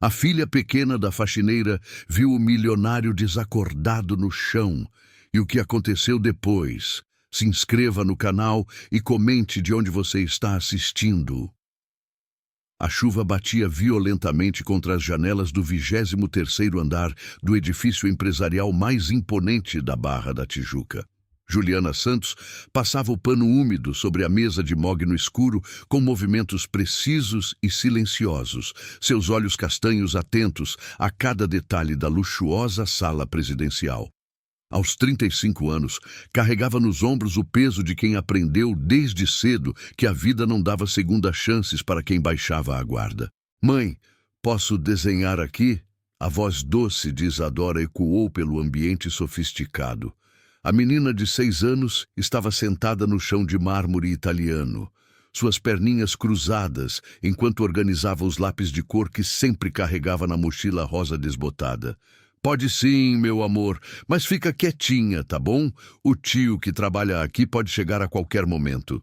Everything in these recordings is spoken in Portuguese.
A filha pequena da faxineira viu o milionário desacordado no chão. E o que aconteceu depois? Se inscreva no canal e comente de onde você está assistindo. A chuva batia violentamente contra as janelas do 23º andar do edifício empresarial mais imponente da Barra da Tijuca. Juliana Santos passava o pano úmido sobre a mesa de mogno escuro com movimentos precisos e silenciosos, seus olhos castanhos atentos a cada detalhe da luxuosa sala presidencial. Aos 35 anos, carregava nos ombros o peso de quem aprendeu desde cedo que a vida não dava segundas chances para quem baixava a guarda. "Mãe, posso desenhar aqui?" A voz doce de Isadora ecoou pelo ambiente sofisticado. A menina de 6 anos estava sentada no chão de mármore italiano, suas perninhas cruzadas, enquanto organizava os lápis de cor que sempre carregava na mochila rosa desbotada. "Pode sim, meu amor, mas fica quietinha, tá bom? O tio que trabalha aqui pode chegar a qualquer momento."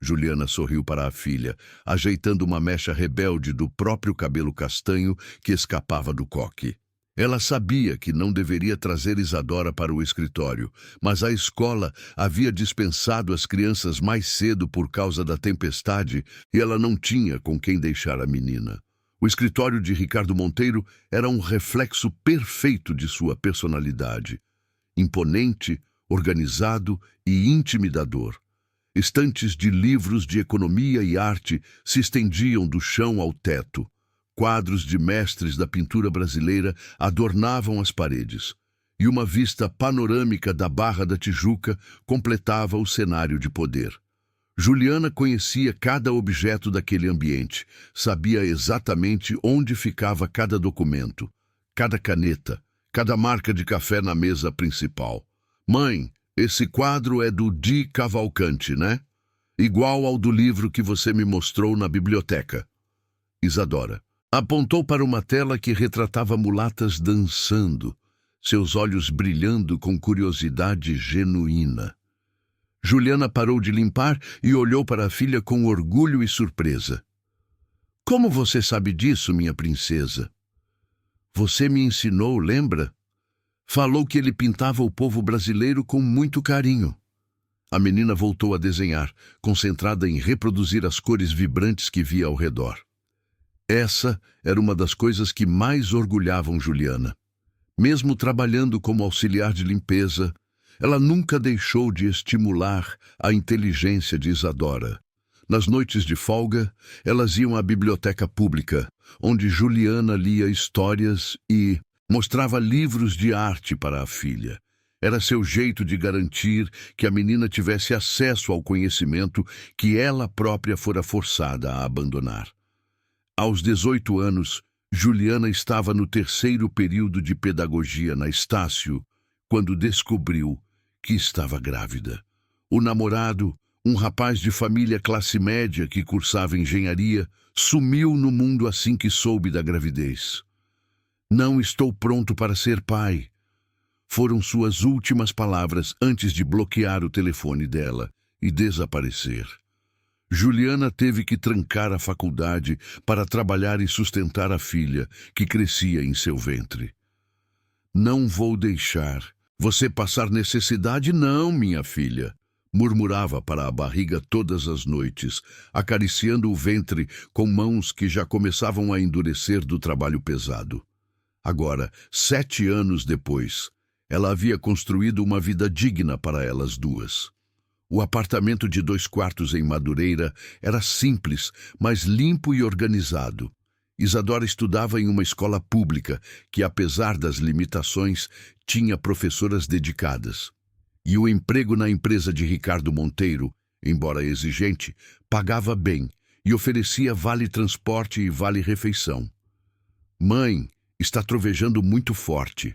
Juliana sorriu para a filha, ajeitando uma mecha rebelde do próprio cabelo castanho que escapava do coque. Ela sabia que não deveria trazer Isadora para o escritório, mas a escola havia dispensado as crianças mais cedo por causa da tempestade e ela não tinha com quem deixar a menina. O escritório de Ricardo Monteiro era um reflexo perfeito de sua personalidade. Imponente, organizado e intimidador. Estantes de livros de economia e arte se estendiam do chão ao teto. Quadros de mestres da pintura brasileira adornavam as paredes, e uma vista panorâmica da Barra da Tijuca completava o cenário de poder. Juliana conhecia cada objeto daquele ambiente, sabia exatamente onde ficava cada documento, cada caneta, cada marca de café na mesa principal. "Mãe, esse quadro é do Di Cavalcanti, né? Igual ao do livro que você me mostrou na biblioteca." Isadora apontou para uma tela que retratava mulatas dançando, seus olhos brilhando com curiosidade genuína. Juliana parou de limpar e olhou para a filha com orgulho e surpresa. "Como você sabe disso, minha princesa?" "Você me ensinou, lembra? Falou que ele pintava o povo brasileiro com muito carinho." A menina voltou a desenhar, concentrada em reproduzir as cores vibrantes que via ao redor. Essa era uma das coisas que mais orgulhavam Juliana. Mesmo trabalhando como auxiliar de limpeza, ela nunca deixou de estimular a inteligência de Isadora. Nas noites de folga, elas iam à biblioteca pública, onde Juliana lia histórias e mostrava livros de arte para a filha. Era seu jeito de garantir que a menina tivesse acesso ao conhecimento que ela própria fora forçada a abandonar. Aos 18 anos, Juliana estava no 3º período de pedagogia na Estácio, quando descobriu que estava grávida. O namorado, um rapaz de família classe média que cursava engenharia, sumiu no mundo assim que soube da gravidez. "Não estou pronto para ser pai", foram suas últimas palavras antes de bloquear o telefone dela e desaparecer. Juliana teve que trancar a faculdade para trabalhar e sustentar a filha, que crescia em seu ventre. "Não vou deixar você passar necessidade, não, minha filha", murmurava para a barriga todas as noites, acariciando o ventre com mãos que já começavam a endurecer do trabalho pesado. Agora, 7 anos depois, ela havia construído uma vida digna para elas duas. O apartamento de 2 quartos em Madureira era simples, mas limpo e organizado. Isadora estudava em uma escola pública que, apesar das limitações, tinha professoras dedicadas. E o emprego na empresa de Ricardo Monteiro, embora exigente, pagava bem e oferecia vale-transporte e vale-refeição. "Mãe, está trovejando muito forte."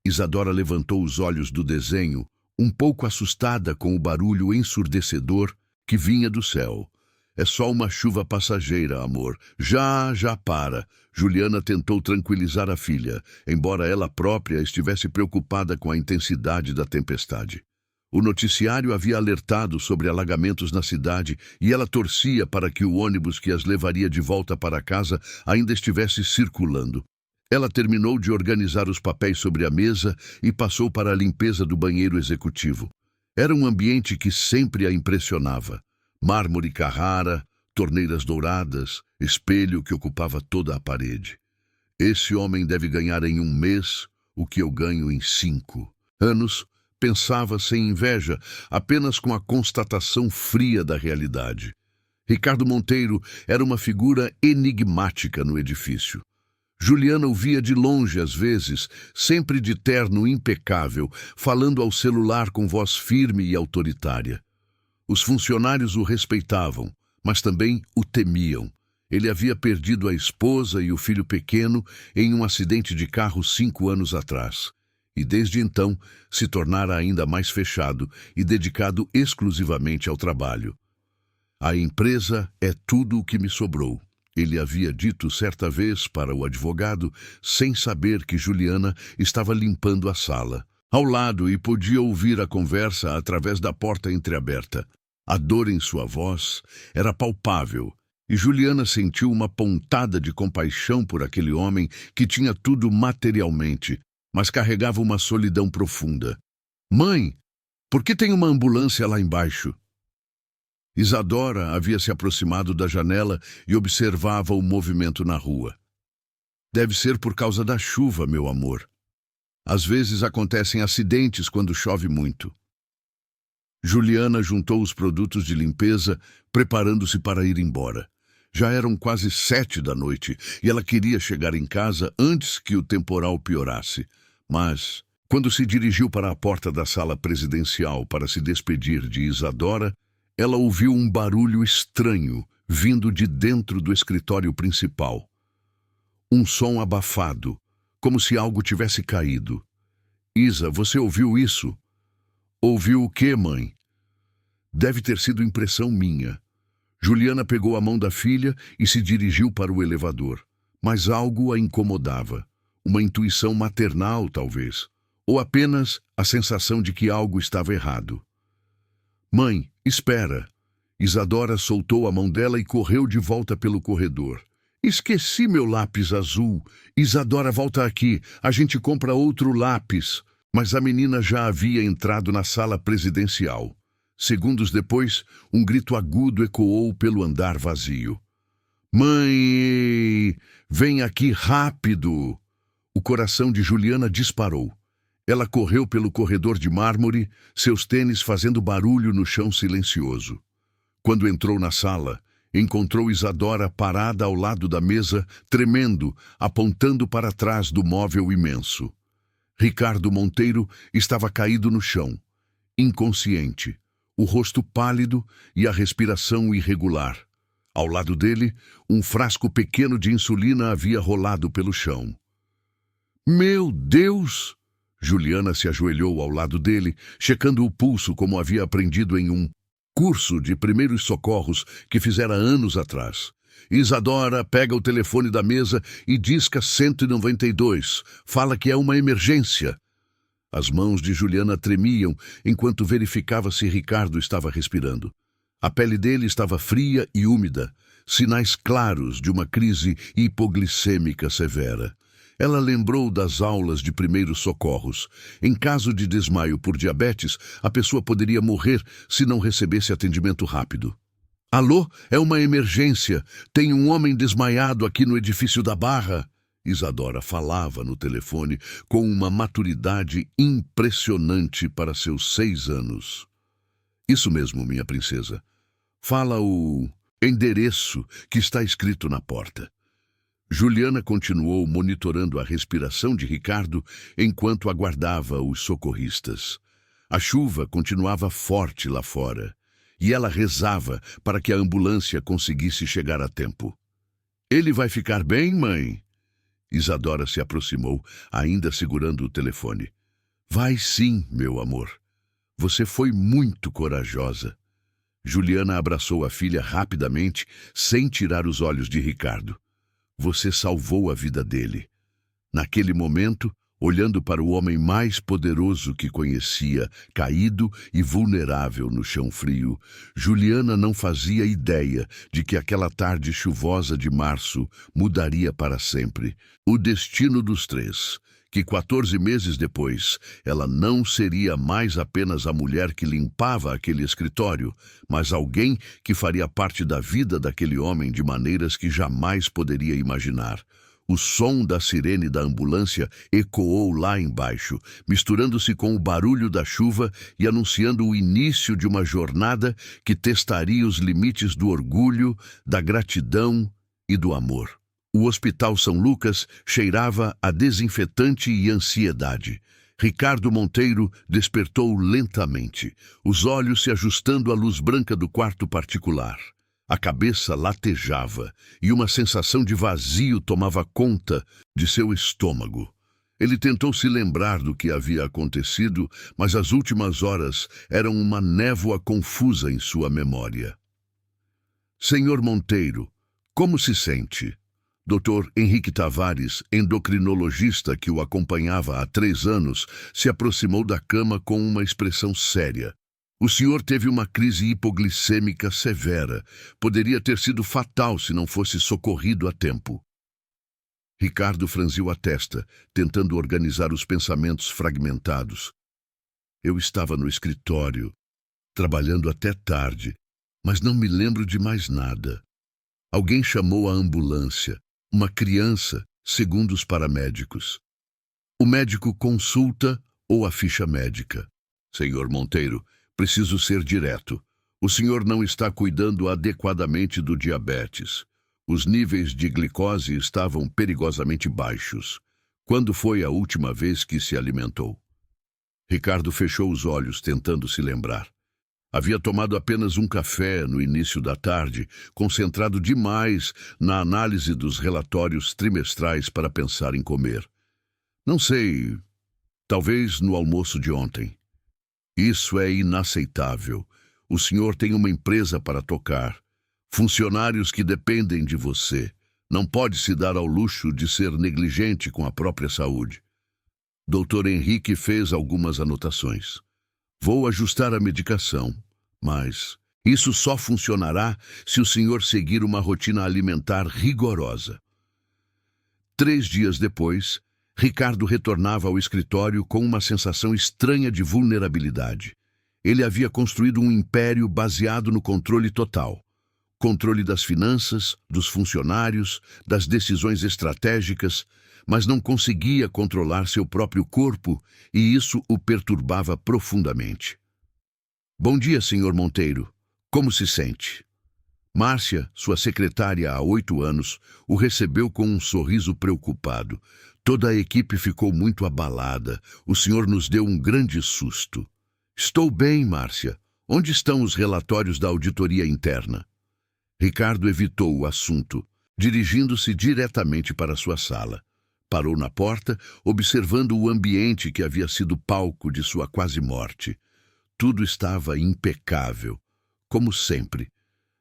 Isadora levantou os olhos do desenho, um pouco assustada com o barulho ensurdecedor que vinha do céu. "É só uma chuva passageira, amor. Já para." Juliana tentou tranquilizar a filha, embora ela própria estivesse preocupada com a intensidade da tempestade. O noticiário havia alertado sobre alagamentos na cidade e ela torcia para que o ônibus que as levaria de volta para casa ainda estivesse circulando. Ela terminou de organizar os papéis sobre a mesa e passou para a limpeza do banheiro executivo. Era um ambiente que sempre a impressionava. Mármore Carrara, torneiras douradas, espelho que ocupava toda a parede. Esse homem deve ganhar em 1 mês o que eu ganho em 5 anos, pensava sem inveja, apenas com a constatação fria da realidade. Ricardo Monteiro era uma figura enigmática no edifício. Juliana o via de longe às vezes, sempre de terno impecável, falando ao celular com voz firme e autoritária. Os funcionários o respeitavam, mas também o temiam. Ele havia perdido a esposa e o filho pequeno em um acidente de carro 5 anos atrás. E desde então se tornara ainda mais fechado e dedicado exclusivamente ao trabalho. A empresa é tudo o que me sobrou, ele havia dito certa vez para o advogado, sem saber que Juliana estava limpando a sala, ao lado, e podia ouvir a conversa através da porta entreaberta. A dor em sua voz era palpável, e Juliana sentiu uma pontada de compaixão por aquele homem que tinha tudo materialmente, mas carregava uma solidão profunda. Mãe, por que tem uma ambulância lá embaixo? Isadora havia se aproximado da janela e observava o movimento na rua. Deve ser por causa da chuva, meu amor. Às vezes acontecem acidentes quando chove muito. Juliana juntou os produtos de limpeza, preparando-se para ir embora. Já eram quase 7 da noite e ela queria chegar em casa antes que o temporal piorasse. Mas, quando se dirigiu para a porta da sala presidencial para se despedir de Isadora, ela ouviu um barulho estranho vindo de dentro do escritório principal. Um som abafado, como se algo tivesse caído. Isa, você ouviu isso? Ouviu o quê, mãe? Deve ter sido impressão minha. Juliana pegou a mão da filha e se dirigiu para o elevador, mas algo a incomodava. Uma intuição maternal, talvez, ou apenas a sensação de que algo estava errado. Mãe, espera. Isadora soltou a mão dela e correu de volta pelo corredor. Esqueci meu lápis azul. Isadora, volta aqui. A gente compra outro lápis. Mas a menina já havia entrado na sala presidencial. Segundos depois, um grito agudo ecoou pelo andar vazio. Mãe, vem aqui rápido! O coração de Juliana disparou. Ela correu pelo corredor de mármore, seus tênis fazendo barulho no chão silencioso. Quando entrou na sala, encontrou Isadora parada ao lado da mesa, tremendo, apontando para trás do móvel imenso. Ricardo Monteiro estava caído no chão, inconsciente, o rosto pálido e a respiração irregular. Ao lado dele, um frasco pequeno de insulina havia rolado pelo chão. Meu Deus! Juliana se ajoelhou ao lado dele, checando o pulso como havia aprendido em um curso de primeiros socorros que fizera anos atrás. Isadora pega o telefone da mesa e disca 192. Fala que é uma emergência. As mãos de Juliana tremiam enquanto verificava se Ricardo estava respirando. A pele dele estava fria e úmida, sinais claros de uma crise hipoglicêmica severa. Ela lembrou das aulas de primeiros socorros. Em caso de desmaio por diabetes, a pessoa poderia morrer se não recebesse atendimento rápido. Alô, é uma emergência. Tem um homem desmaiado aqui no edifício da Barra. Isadora falava no telefone com uma maturidade impressionante para seus 6 anos. Isso mesmo, minha princesa. Fala o endereço que está escrito na porta. Juliana continuou monitorando a respiração de Ricardo enquanto aguardava os socorristas. A chuva continuava forte lá fora, e ela rezava para que a ambulância conseguisse chegar a tempo. Ele vai ficar bem, mãe? Isadora se aproximou, ainda segurando o telefone. Vai sim, meu amor. Você foi muito corajosa. Juliana abraçou a filha rapidamente, sem tirar os olhos de Ricardo. Você salvou a vida dele. Naquele momento, olhando para o homem mais poderoso que conhecia, caído e vulnerável no chão frio. Juliana não fazia ideia de que aquela tarde chuvosa de março mudaria para sempre o destino dos três. Que 14 meses depois, ela não seria mais apenas a mulher que limpava aquele escritório, mas alguém que faria parte da vida daquele homem de maneiras que jamais poderia imaginar. O som da sirene da ambulância ecoou lá embaixo, misturando-se com o barulho da chuva e anunciando o início de uma jornada que testaria os limites do orgulho, da gratidão e do amor. O Hospital São Lucas cheirava a desinfetante e ansiedade. Ricardo Monteiro despertou lentamente, os olhos se ajustando à luz branca do quarto particular. A cabeça latejava e uma sensação de vazio tomava conta de seu estômago. Ele tentou se lembrar do que havia acontecido, mas as últimas horas eram uma névoa confusa em sua memória. Senhor Monteiro, como se sente? Dr. Henrique Tavares, endocrinologista que o acompanhava há 3 anos, se aproximou da cama com uma expressão séria. O senhor teve uma crise hipoglicêmica severa. Poderia ter sido fatal se não fosse socorrido a tempo. Ricardo franziu a testa, tentando organizar os pensamentos fragmentados. Eu estava no escritório, trabalhando até tarde, mas não me lembro de mais nada. Alguém chamou a ambulância. Uma criança, segundo os paramédicos. O médico consulta ou a ficha médica. Senhor Monteiro, preciso ser direto. O senhor não está cuidando adequadamente do diabetes. Os níveis de glicose estavam perigosamente baixos. Quando foi a última vez que se alimentou? Ricardo fechou os olhos, tentando se lembrar. Havia tomado apenas um café no início da tarde, concentrado demais na análise dos relatórios trimestrais para pensar em comer. Não sei, talvez no almoço de ontem. Isso é inaceitável. O senhor tem uma empresa para tocar, funcionários que dependem de você. Não pode se dar ao luxo de ser negligente com a própria saúde. Dr. Henrique fez algumas anotações. Vou ajustar a medicação, mas isso só funcionará se o senhor seguir uma rotina alimentar rigorosa. 3 dias depois, Ricardo retornava ao escritório com uma sensação estranha de vulnerabilidade. Ele havia construído um império baseado no controle total. Controle das finanças, dos funcionários, das decisões estratégicas, mas não conseguia controlar seu próprio corpo e isso o perturbava profundamente. Bom dia, senhor Monteiro. Como se sente? Márcia, sua secretária há 8 anos, o recebeu com um sorriso preocupado. Toda a equipe ficou muito abalada. O senhor nos deu um grande susto. Estou bem, Márcia. Onde estão os relatórios da auditoria interna? Ricardo evitou o assunto, dirigindo-se diretamente para sua sala. Parou na porta, observando o ambiente que havia sido palco de sua quase morte. Tudo estava impecável, como sempre,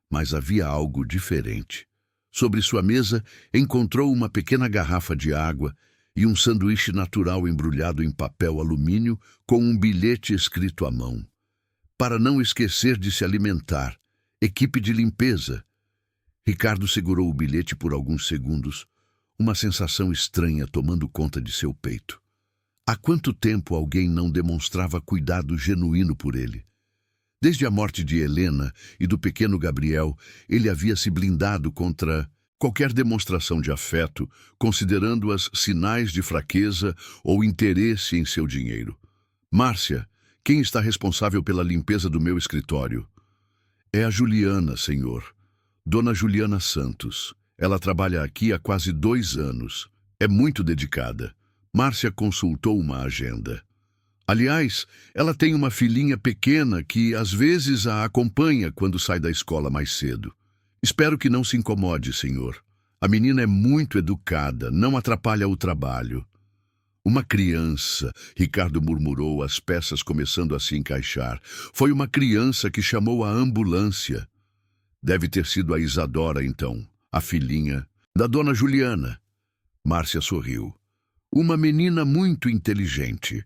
mas havia algo diferente. Sobre sua mesa, encontrou uma pequena garrafa de água e um sanduíche natural embrulhado em papel alumínio com um bilhete escrito à mão. Para não esquecer de se alimentar, equipe de limpeza. Ricardo segurou o bilhete por alguns segundos, uma sensação estranha tomando conta de seu peito. Há quanto tempo alguém não demonstrava cuidado genuíno por ele? Desde a morte de Helena e do pequeno Gabriel, ele havia se blindado contra qualquer demonstração de afeto, considerando-as sinais de fraqueza ou interesse em seu dinheiro. Márcia, quem está responsável pela limpeza do meu escritório? É a Juliana, senhor. Dona Juliana Santos. Ela trabalha aqui há quase 2 anos. É muito dedicada. Márcia consultou uma agenda. Aliás, ela tem uma filhinha pequena que às vezes a acompanha quando sai da escola mais cedo. Espero que não se incomode, senhor. A menina é muito educada, não atrapalha o trabalho. Uma criança, Ricardo murmurou, as peças começando a se encaixar. Foi uma criança que chamou a ambulância. Deve ter sido a Isadora, então, a filhinha da dona Juliana. Márcia sorriu. Uma menina muito inteligente.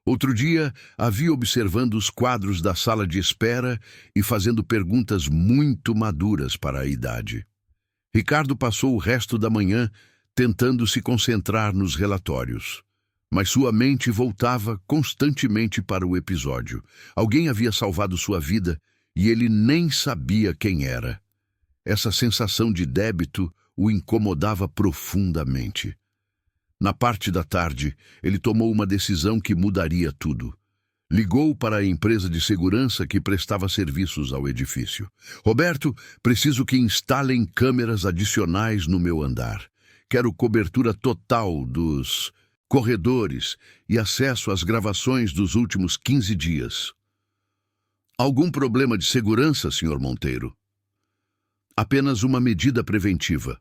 Outro dia, a vi observando os quadros da sala de espera e fazendo perguntas muito maduras para a idade. Ricardo passou o resto da manhã tentando se concentrar nos relatórios. Mas sua mente voltava constantemente para o episódio. Alguém havia salvado sua vida e ele nem sabia quem era. Essa sensação de débito o incomodava profundamente. Na parte da tarde, ele tomou uma decisão que mudaria tudo. Ligou para a empresa de segurança que prestava serviços ao edifício. Roberto, preciso que instalem câmeras adicionais no meu andar. Quero cobertura total dos corredores e acesso às gravações dos últimos 15 dias. Algum problema de segurança, Sr. Monteiro? Apenas uma medida preventiva.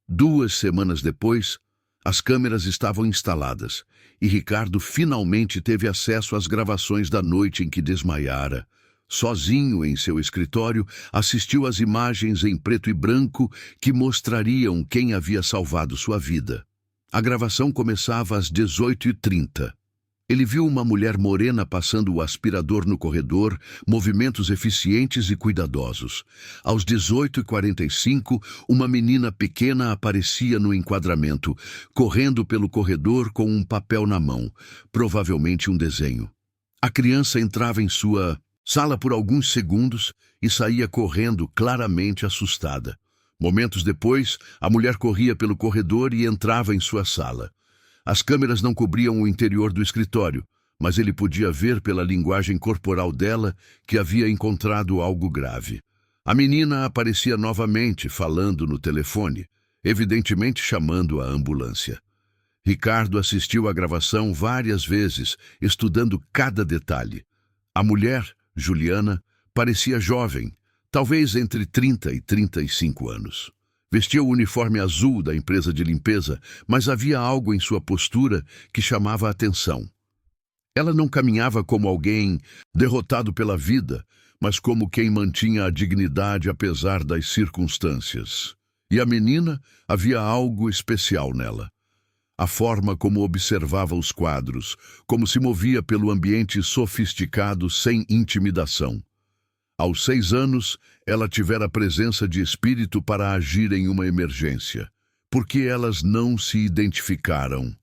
2 semanas depois, as câmeras estavam instaladas e Ricardo finalmente teve acesso às gravações da noite em que desmaiara. Sozinho em seu escritório, assistiu às imagens em preto e branco que mostrariam quem havia salvado sua vida. A gravação começava às 18h30. Ele viu uma mulher morena passando o aspirador no corredor, movimentos eficientes e cuidadosos. Aos 18h45, uma menina pequena aparecia no enquadramento, correndo pelo corredor com um papel na mão, provavelmente um desenho. A criança entrava em sua sala por alguns segundos e saía correndo, claramente assustada. Momentos depois, a mulher corria pelo corredor e entrava em sua sala. As câmeras não cobriam o interior do escritório, mas ele podia ver pela linguagem corporal dela que havia encontrado algo grave. A menina aparecia novamente, falando no telefone, evidentemente chamando a ambulância. Ricardo assistiu à gravação várias vezes, estudando cada detalhe. A mulher, Juliana, parecia jovem, talvez entre 30 e 35 anos. Vestia o uniforme azul da empresa de limpeza, mas havia algo em sua postura que chamava a atenção. Ela não caminhava como alguém derrotado pela vida, mas como quem mantinha a dignidade apesar das circunstâncias. E a menina, havia algo especial nela. A forma como observava os quadros, como se movia pelo ambiente sofisticado sem intimidação. Aos 6 anos, ela tivera a presença de espírito para agir em uma emergência. Por que elas não se identificaram?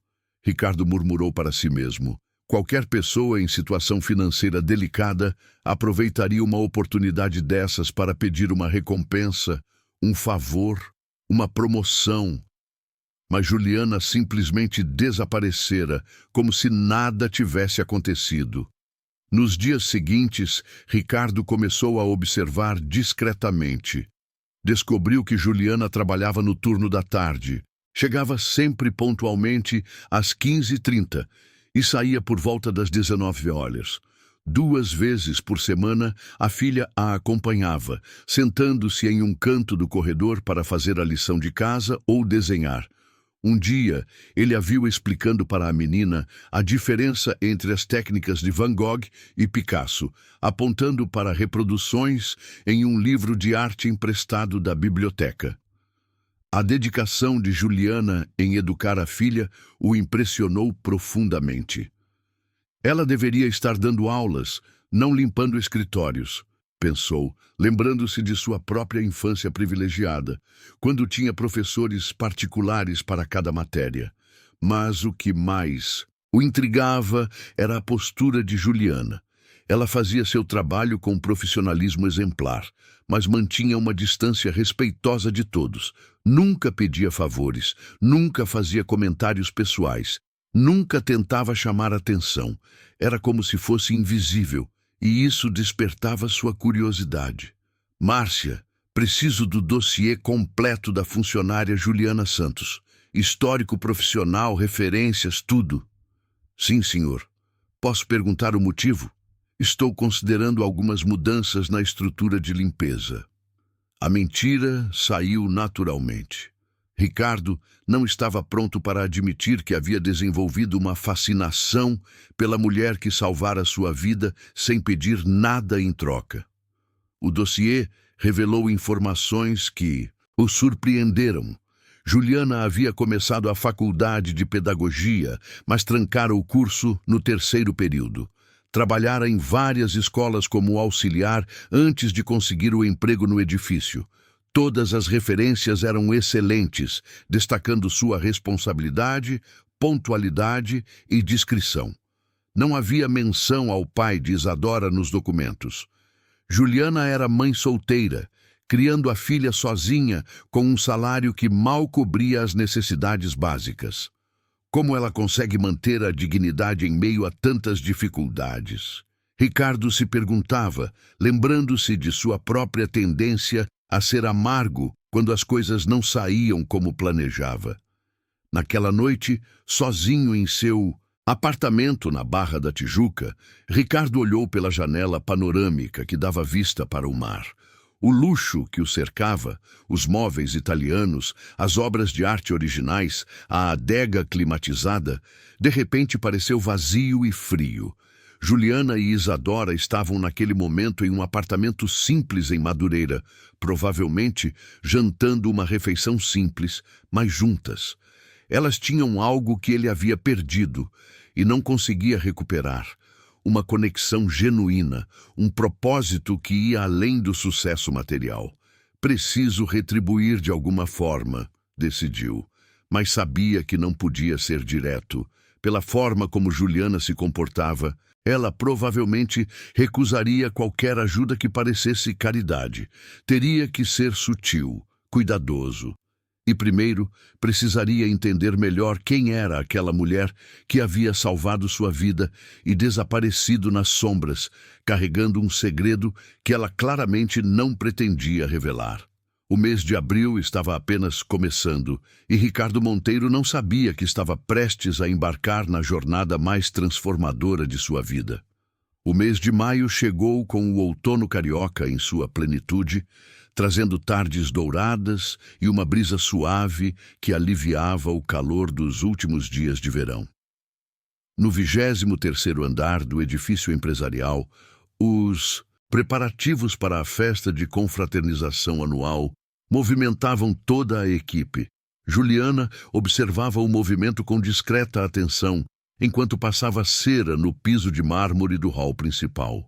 Ricardo murmurou para si mesmo. Qualquer pessoa em situação financeira delicada aproveitaria uma oportunidade dessas para pedir uma recompensa, um favor, uma promoção. Mas Juliana simplesmente desaparecera, como se nada tivesse acontecido. Nos dias seguintes, Ricardo começou a observar discretamente. Descobriu que Juliana trabalhava no turno da tarde. Chegava sempre pontualmente às 15h30 e saía por volta das 19 horas. 2 vezes por semana, a filha a acompanhava, sentando-se em um canto do corredor para fazer a lição de casa ou desenhar. Um dia, ele a viu explicando para a menina a diferença entre as técnicas de Van Gogh e Picasso, apontando para reproduções em um livro de arte emprestado da biblioteca. A dedicação de Juliana em educar a filha o impressionou profundamente. Ela deveria estar dando aulas, não limpando escritórios, pensou, lembrando-se de sua própria infância privilegiada, quando tinha professores particulares para cada matéria. Mas o que mais o intrigava era a postura de Juliana. Ela fazia seu trabalho com profissionalismo exemplar, mas mantinha uma distância respeitosa de todos. Nunca pedia favores, nunca fazia comentários pessoais, nunca tentava chamar atenção. Era como se fosse invisível. E isso despertava sua curiosidade. Márcia, preciso do dossiê completo da funcionária Juliana Santos. Histórico profissional, referências, tudo. Sim, senhor. Posso perguntar o motivo? Estou considerando algumas mudanças na estrutura de limpeza. A mentira saiu naturalmente. Ricardo não estava pronto para admitir que havia desenvolvido uma fascinação pela mulher que salvara sua vida sem pedir nada em troca. O dossiê revelou informações que o surpreenderam, Juliana havia começado a faculdade de pedagogia, mas trancara o curso no terceiro período. Trabalhara em várias escolas como auxiliar antes de conseguir o emprego no edifício. Todas as referências eram excelentes, destacando sua responsabilidade, pontualidade e discrição. Não havia menção ao pai de Isadora nos documentos. Juliana era mãe solteira, criando a filha sozinha com um salário que mal cobria as necessidades básicas. Como ela consegue manter a dignidade em meio a tantas dificuldades? Ricardo se perguntava, lembrando-se de sua própria tendência a ser amargo quando as coisas não saíam como planejava. Naquela noite, sozinho em seu apartamento na Barra da Tijuca, Ricardo olhou pela janela panorâmica que dava vista para o mar. O luxo que o cercava, os móveis italianos, as obras de arte originais, a adega climatizada, de repente pareceu vazio e frio. Juliana e Isadora estavam naquele momento em um apartamento simples em Madureira, provavelmente jantando uma refeição simples, mas juntas. Elas tinham algo que ele havia perdido e não conseguia recuperar. Uma conexão genuína, um propósito que ia além do sucesso material. Preciso retribuir de alguma forma, decidiu, mas sabia que não podia ser direto. Pela forma como Juliana se comportava, ela provavelmente recusaria qualquer ajuda que parecesse caridade. Teria que ser sutil, cuidadoso. E primeiro, precisaria entender melhor quem era aquela mulher que havia salvado sua vida e desaparecido nas sombras, carregando um segredo que ela claramente não pretendia revelar. O mês de abril estava apenas começando e Ricardo Monteiro não sabia que estava prestes a embarcar na jornada mais transformadora de sua vida. O mês de maio chegou com o outono carioca em sua plenitude, trazendo tardes douradas e uma brisa suave que aliviava o calor dos últimos dias de verão. No 23º andar do edifício empresarial, os preparativos para a festa de confraternização anual movimentavam toda a equipe. Juliana observava o movimento com discreta atenção, enquanto passava cera no piso de mármore do hall principal.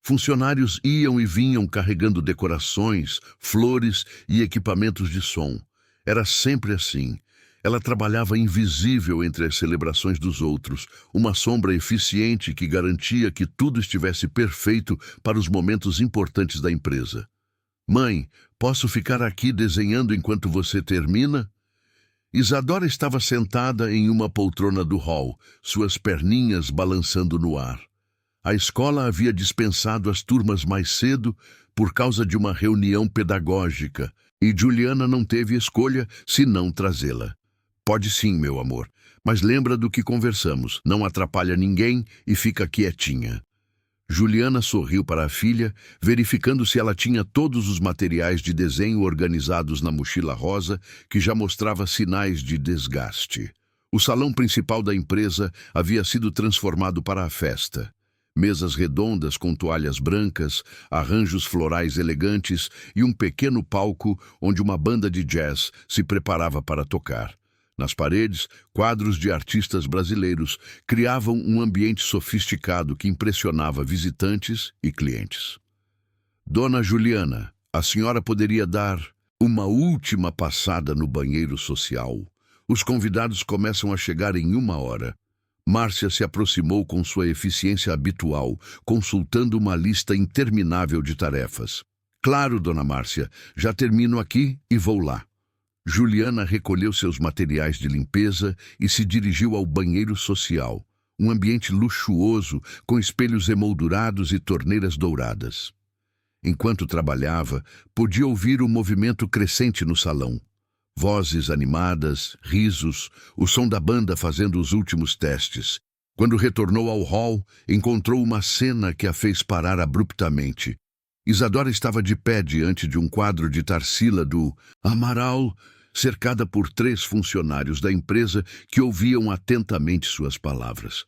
Funcionários iam e vinham carregando decorações, flores e equipamentos de som. Era sempre assim. Ela trabalhava invisível entre as celebrações dos outros, uma sombra eficiente que garantia que tudo estivesse perfeito para os momentos importantes da empresa. Mãe, posso ficar aqui desenhando enquanto você termina? Isadora estava sentada em uma poltrona do hall, suas perninhas balançando no ar. A escola havia dispensado as turmas mais cedo por causa de uma reunião pedagógica, e Juliana não teve escolha senão trazê-la. Pode sim, meu amor, mas lembra do que conversamos, não atrapalha ninguém e fica quietinha. Juliana sorriu para a filha, verificando se ela tinha todos os materiais de desenho organizados na mochila rosa, que já mostrava sinais de desgaste. O salão principal da empresa havia sido transformado para a festa. Mesas redondas com toalhas brancas, arranjos florais elegantes e um pequeno palco onde uma banda de jazz se preparava para tocar. Nas paredes, quadros de artistas brasileiros criavam um ambiente sofisticado que impressionava visitantes e clientes. Dona Juliana, a senhora poderia dar uma última passada no banheiro social? Os convidados começam a chegar em 1 hora. Márcia se aproximou com sua eficiência habitual, consultando uma lista interminável de tarefas. Claro, dona Márcia, já termino aqui e vou lá. Juliana recolheu seus materiais de limpeza e se dirigiu ao banheiro social, um ambiente luxuoso com espelhos emoldurados e torneiras douradas. Enquanto trabalhava, podia ouvir o movimento crescente no salão. Vozes animadas, risos, o som da banda fazendo os últimos testes. Quando retornou ao hall, encontrou uma cena que a fez parar abruptamente. Isadora estava de pé diante de um quadro de Tarsila do Amaral, cercada por 3 funcionários da empresa que ouviam atentamente suas palavras.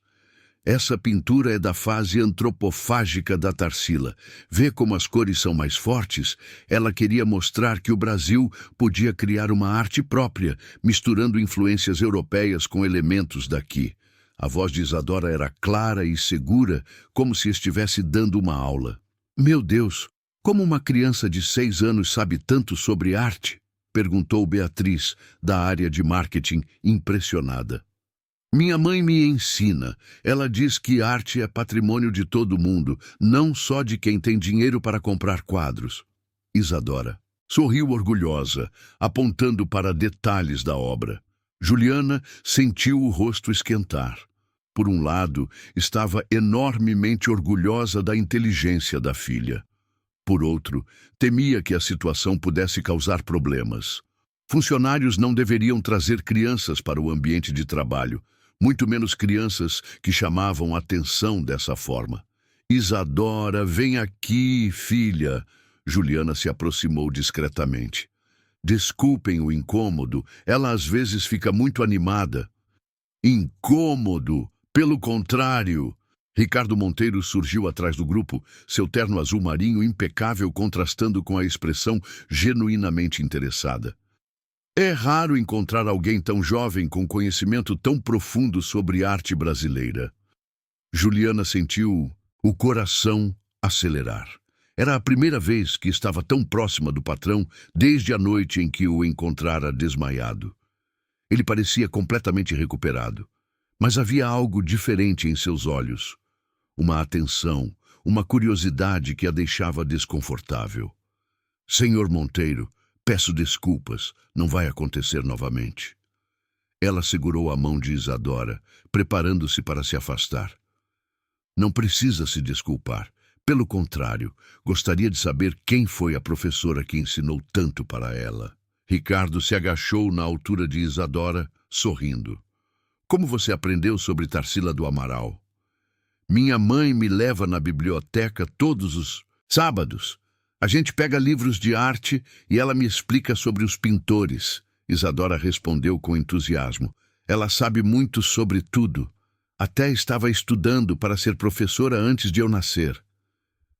Essa pintura é da fase antropofágica da Tarsila. Vê como as cores são mais fortes? Ela queria mostrar que o Brasil podia criar uma arte própria, misturando influências europeias com elementos daqui. A voz de Isadora era clara e segura, como se estivesse dando uma aula. Meu Deus, como uma criança de 6 anos sabe tanto sobre arte? Perguntou Beatriz, da área de marketing, impressionada. Minha mãe me ensina. Ela diz que arte é patrimônio de todo mundo, não só de quem tem dinheiro para comprar quadros. Isadora sorriu orgulhosa, apontando para detalhes da obra. Juliana sentiu o rosto esquentar. Por um lado, estava enormemente orgulhosa da inteligência da filha. Por outro, temia que a situação pudesse causar problemas. Funcionários não deveriam trazer crianças para o ambiente de trabalho, muito menos crianças que chamavam atenção dessa forma. Isadora, vem aqui, filha. Juliana se aproximou discretamente. Desculpem o incômodo, ela às vezes fica muito animada. Incômodo? Pelo contrário. Ricardo Monteiro surgiu atrás do grupo, seu terno azul marinho impecável contrastando com a expressão genuinamente interessada. É raro encontrar alguém tão jovem com conhecimento tão profundo sobre arte brasileira. Juliana sentiu o coração acelerar. Era a primeira vez que estava tão próxima do patrão desde a noite em que o encontrara desmaiado. Ele parecia completamente recuperado, mas havia algo diferente em seus olhos. Uma atenção, uma curiosidade que a deixava desconfortável. Senhor Monteiro, peço desculpas, não vai acontecer novamente. Ela segurou a mão de Isadora, preparando-se para se afastar. Não precisa se desculpar. Pelo contrário, gostaria de saber quem foi a professora que ensinou tanto para ela. Ricardo se agachou na altura de Isadora, sorrindo. Como você aprendeu sobre Tarsila do Amaral? Minha mãe me leva na biblioteca todos os sábados. A gente pega livros de arte e ela me explica sobre os pintores. Isadora respondeu com entusiasmo. Ela sabe muito sobre tudo. Até estava estudando para ser professora antes de eu nascer.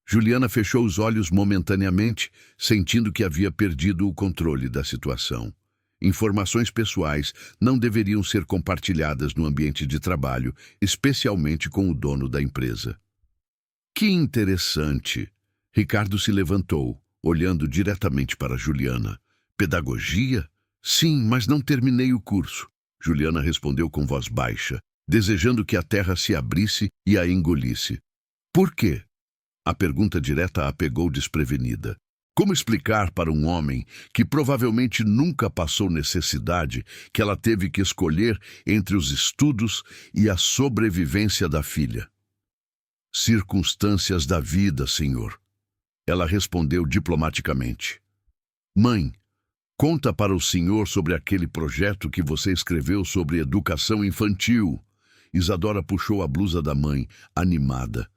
Juliana fechou os olhos momentaneamente, sentindo que havia perdido o controle da situação. Informações pessoais não deveriam ser compartilhadas no ambiente de trabalho, especialmente com o dono da empresa. Que interessante! Ricardo se levantou, olhando diretamente para Juliana. Pedagogia? Sim, mas não terminei o curso. Juliana respondeu com voz baixa, desejando que a terra se abrisse e a engolisse. Por quê? A pergunta direta a pegou desprevenida. Como explicar para um homem que provavelmente nunca passou necessidade que ela teve que escolher entre os estudos e a sobrevivência da filha? Circunstâncias da vida, senhor. Ela respondeu diplomaticamente. Mãe, conta para o senhor sobre aquele projeto que você escreveu sobre educação infantil. Isadora puxou a blusa da mãe, animada.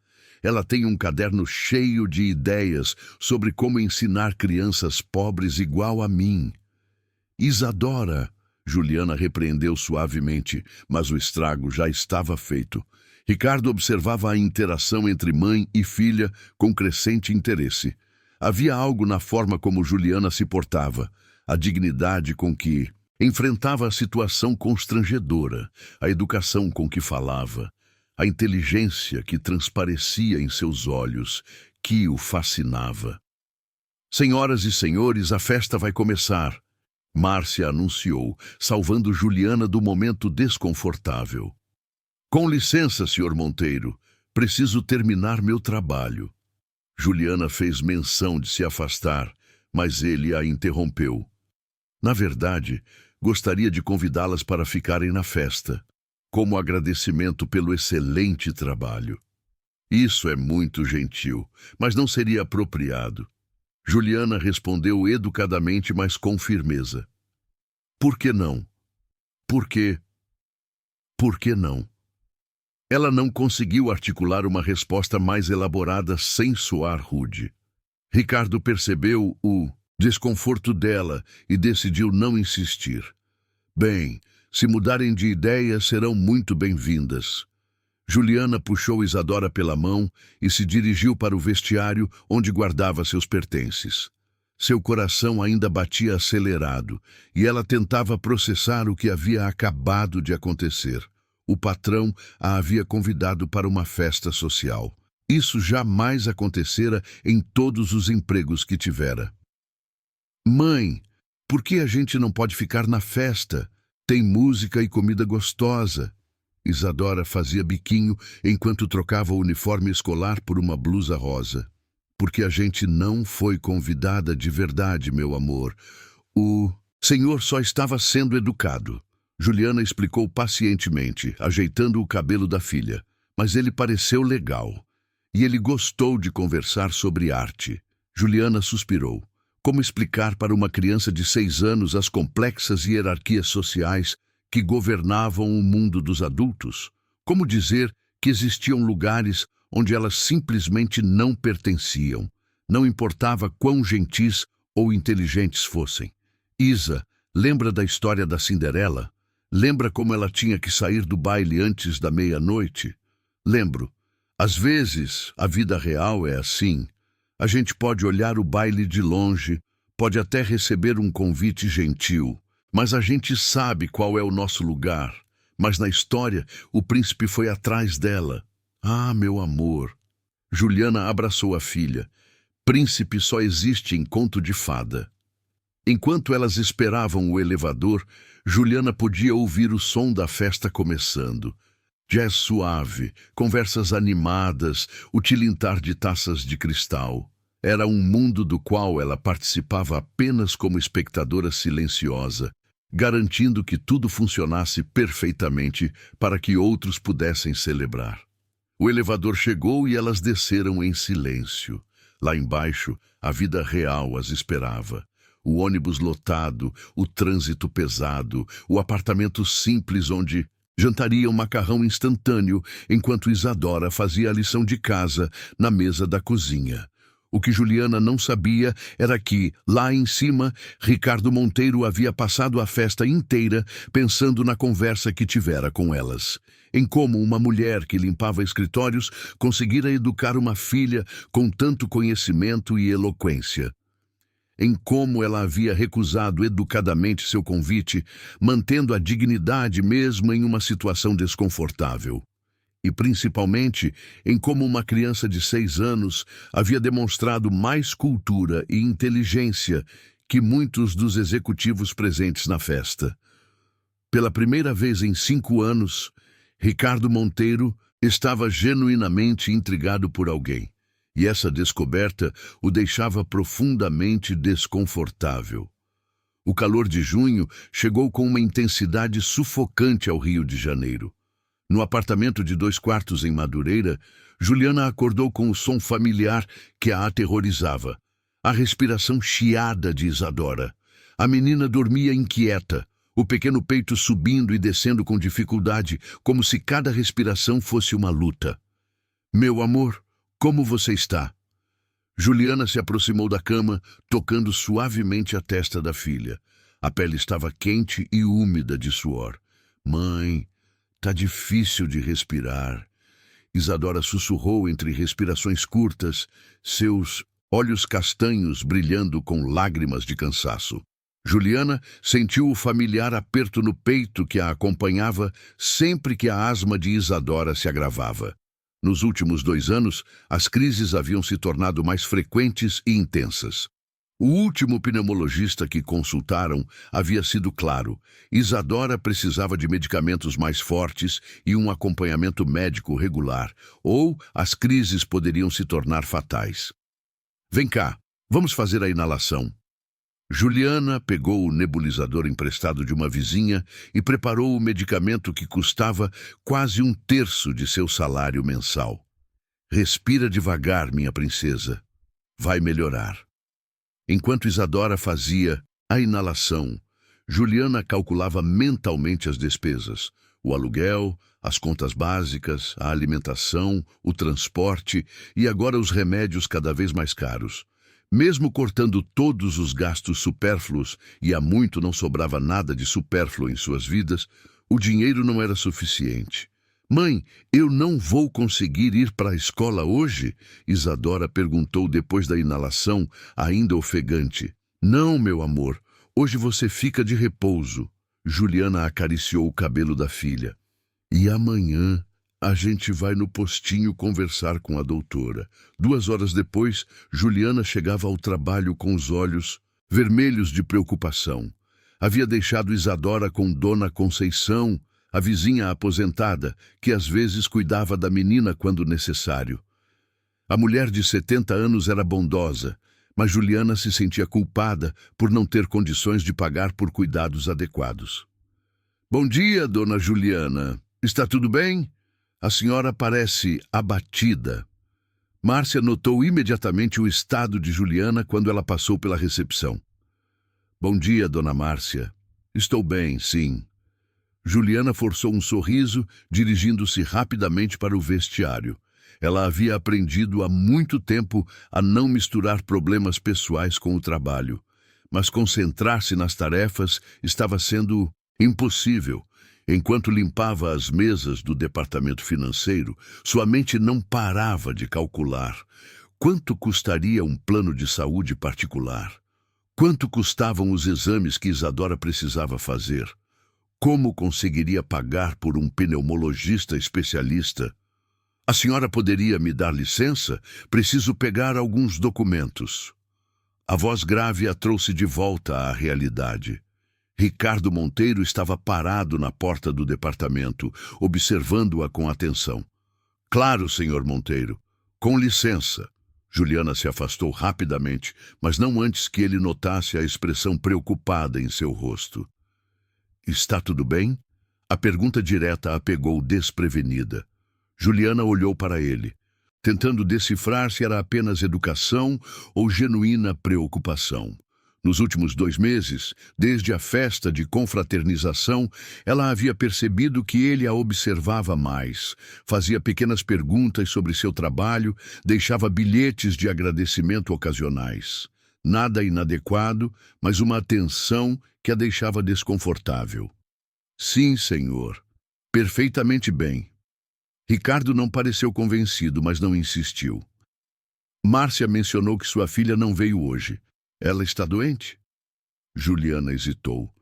Ela tem um caderno cheio de ideias sobre como ensinar crianças pobres igual a mim. Isadora, Juliana repreendeu suavemente, mas o estrago já estava feito. Ricardo observava a interação entre mãe e filha com crescente interesse. Havia algo na forma como Juliana se portava, a dignidade com que enfrentava a situação constrangedora, a educação com que falava, a inteligência que transparecia em seus olhos, que o fascinava. Senhoras e senhores, a festa vai começar. Márcia anunciou, salvando Juliana do momento desconfortável. Com licença, senhor Monteiro, preciso terminar meu trabalho. Juliana fez menção de se afastar, mas ele a interrompeu. Na verdade, gostaria de convidá-las para ficarem na festa, como agradecimento pelo excelente trabalho. Isso é muito gentil, mas não seria apropriado. Juliana respondeu educadamente, mas com firmeza. Por que não? Por quê? Por que não? Ela não conseguiu articular uma resposta mais elaborada sem soar rude. Ricardo percebeu o desconforto dela e decidiu não insistir. Bem, se mudarem de ideia, serão muito bem-vindas. Juliana puxou Isadora pela mão e se dirigiu para o vestiário onde guardava seus pertences. Seu coração ainda batia acelerado e ela tentava processar o que havia acabado de acontecer. O patrão a havia convidado para uma festa social. Isso jamais acontecera em todos os empregos que tivera. Mãe, por que a gente não pode ficar na festa? Tem música e comida gostosa. Isadora fazia biquinho enquanto trocava o uniforme escolar por uma blusa rosa. Porque a gente não foi convidada de verdade, meu amor. O senhor só estava sendo educado. Juliana explicou pacientemente, ajeitando o cabelo da filha. Mas ele pareceu legal. E ele gostou de conversar sobre arte. Juliana suspirou. Como explicar para uma criança de 6 anos as complexas hierarquias sociais que governavam o mundo dos adultos? Como dizer que existiam lugares onde elas simplesmente não pertenciam? Não importava quão gentis ou inteligentes fossem. Isa, lembra da história da Cinderela? Lembra como ela tinha que sair do baile antes da meia-noite? Lembro. Às vezes, a vida real é assim. A gente pode olhar o baile de longe, pode até receber um convite gentil, mas a gente sabe qual é o nosso lugar. Mas na história, o príncipe foi atrás dela. Ah, meu amor. Juliana abraçou a filha. Príncipe só existe em conto de fada. Enquanto elas esperavam o elevador, Juliana podia ouvir o som da festa começando. Jazz suave, conversas animadas, o tilintar de taças de cristal. Era um mundo do qual ela participava apenas como espectadora silenciosa, garantindo que tudo funcionasse perfeitamente para que outros pudessem celebrar. O elevador chegou e elas desceram em silêncio. Lá embaixo, a vida real as esperava. O ônibus lotado, o trânsito pesado, o apartamento simples onde jantaria um macarrão instantâneo enquanto Isadora fazia a lição de casa na mesa da cozinha. O que Juliana não sabia era que, lá em cima, Ricardo Monteiro havia passado a festa inteira pensando na conversa que tivera com elas. Em como uma mulher que limpava escritórios conseguira educar uma filha com tanto conhecimento e eloquência. Em como ela havia recusado educadamente seu convite, mantendo a dignidade mesmo em uma situação desconfortável. E principalmente em como uma criança de 6 anos havia demonstrado mais cultura e inteligência que muitos dos executivos presentes na festa. Pela primeira vez em 5 anos, Ricardo Monteiro estava genuinamente intrigado por alguém. E essa descoberta o deixava profundamente desconfortável. O calor de junho chegou com uma intensidade sufocante ao Rio de Janeiro. No apartamento de 2 quartos em Madureira, Juliana acordou com o som familiar que a aterrorizava. A respiração chiada de Isadora. A menina dormia inquieta, o pequeno peito subindo e descendo com dificuldade, como se cada respiração fosse uma luta. Meu amor, como você está? Juliana se aproximou da cama, tocando suavemente a testa da filha. A pele estava quente e úmida de suor. Mãe, tá difícil de respirar. Isadora sussurrou entre respirações curtas, seus olhos castanhos brilhando com lágrimas de cansaço. Juliana sentiu o familiar aperto no peito que a acompanhava sempre que a asma de Isadora se agravava. Nos últimos 2 anos, as crises haviam se tornado mais frequentes e intensas. O último pneumologista que consultaram havia sido claro. Isadora precisava de medicamentos mais fortes e um acompanhamento médico regular, ou as crises poderiam se tornar fatais. Vem cá, vamos fazer a inalação. Juliana pegou o nebulizador emprestado de uma vizinha e preparou o medicamento que custava quase 1/3 de seu salário mensal. Respira devagar, minha princesa. Vai melhorar. Enquanto Isadora fazia a inalação, Juliana calculava mentalmente as despesas, o aluguel, as contas básicas, a alimentação, o transporte e agora os remédios cada vez mais caros. Mesmo cortando todos os gastos supérfluos, e há muito não sobrava nada de supérfluo em suas vidas, o dinheiro não era suficiente. Mãe, eu não vou conseguir ir para a escola hoje? Isadora perguntou depois da inalação, ainda ofegante. Não, meu amor, hoje você fica de repouso. Juliana acariciou o cabelo da filha. E amanhã a gente vai no postinho conversar com a doutora. 2 horas depois, Juliana chegava ao trabalho com os olhos vermelhos de preocupação. Havia deixado Isadora com Dona Conceição, a vizinha aposentada, que às vezes cuidava da menina quando necessário. A mulher de 70 anos era bondosa, mas Juliana se sentia culpada por não ter condições de pagar por cuidados adequados. Bom dia, Dona Juliana. Está tudo bem? A senhora parece abatida. Márcia notou imediatamente o estado de Juliana quando ela passou pela recepção. Bom dia, Dona Márcia. Estou bem, sim. Juliana forçou um sorriso, dirigindo-se rapidamente para o vestiário. Ela havia aprendido há muito tempo a não misturar problemas pessoais com o trabalho, mas concentrar-se nas tarefas estava sendo impossível. Enquanto limpava as mesas do departamento financeiro, sua mente não parava de calcular. Quanto custaria um plano de saúde particular? Quanto custavam os exames que Isadora precisava fazer? Como conseguiria pagar por um pneumologista especialista? A senhora poderia me dar licença? Preciso pegar alguns documentos. A voz grave a trouxe de volta à realidade. Ricardo Monteiro estava parado na porta do departamento, observando-a com atenção. Claro, senhor Monteiro. Com licença. Juliana se afastou rapidamente, mas não antes que ele notasse a expressão preocupada em seu rosto. Está tudo bem? A pergunta direta a pegou desprevenida. Juliana olhou para ele, tentando decifrar se era apenas educação ou genuína preocupação. Nos últimos 2 meses, desde a festa de confraternização, ela havia percebido que ele a observava mais, fazia pequenas perguntas sobre seu trabalho, deixava bilhetes de agradecimento ocasionais. Nada inadequado, mas uma atenção que a deixava desconfortável. Sim, senhor. Perfeitamente bem. Ricardo não pareceu convencido, mas não insistiu. Márcia mencionou que sua filha não veio hoje. Ela está doente? Juliana hesitou.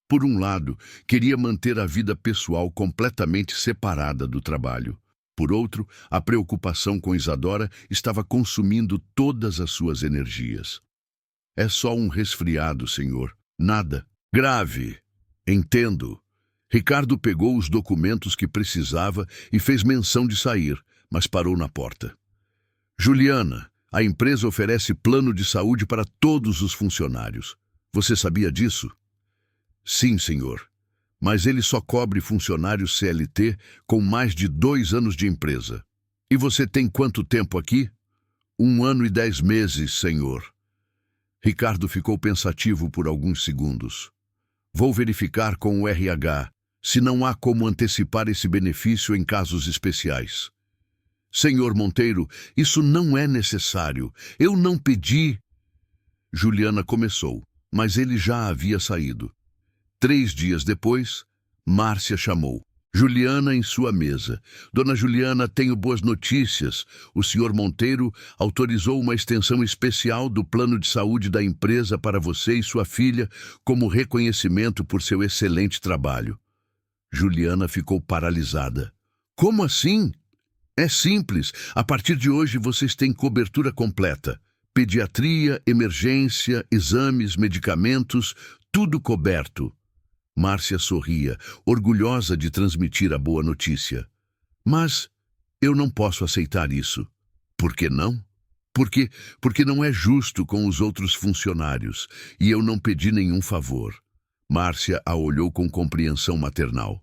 Por um lado, queria manter a vida pessoal completamente separada do trabalho. Por outro, a preocupação com Isadora estava consumindo todas as suas energias. É só um resfriado, senhor. Nada. Grave. Entendo. Ricardo pegou os documentos que precisava e fez menção de sair, mas parou na porta. Juliana, a empresa oferece plano de saúde para todos os funcionários. Você sabia disso? Sim, senhor. Mas ele só cobre funcionários CLT com mais de 2 anos de empresa. E você tem quanto tempo aqui? 1 ano e 10 meses, senhor. Ricardo ficou pensativo por alguns segundos. Vou verificar com o RH se não há como antecipar esse benefício em casos especiais. Senhor Monteiro, isso não é necessário. Eu não pedi. Juliana começou, mas ele já havia saído. 3 dias depois, Márcia chamou. Juliana em sua mesa. Dona Juliana, tenho boas notícias. O senhor Monteiro autorizou uma extensão especial do plano de saúde da empresa para você e sua filha como reconhecimento por seu excelente trabalho. Juliana ficou paralisada. Como assim? É simples. A partir de hoje vocês têm cobertura completa. Pediatria, emergência, exames, medicamentos, tudo coberto. Márcia sorria, orgulhosa de transmitir a boa notícia. Mas eu não posso aceitar isso. Por que não? Porque não é justo com os outros funcionários, e eu não pedi nenhum favor. Márcia a olhou com compreensão maternal.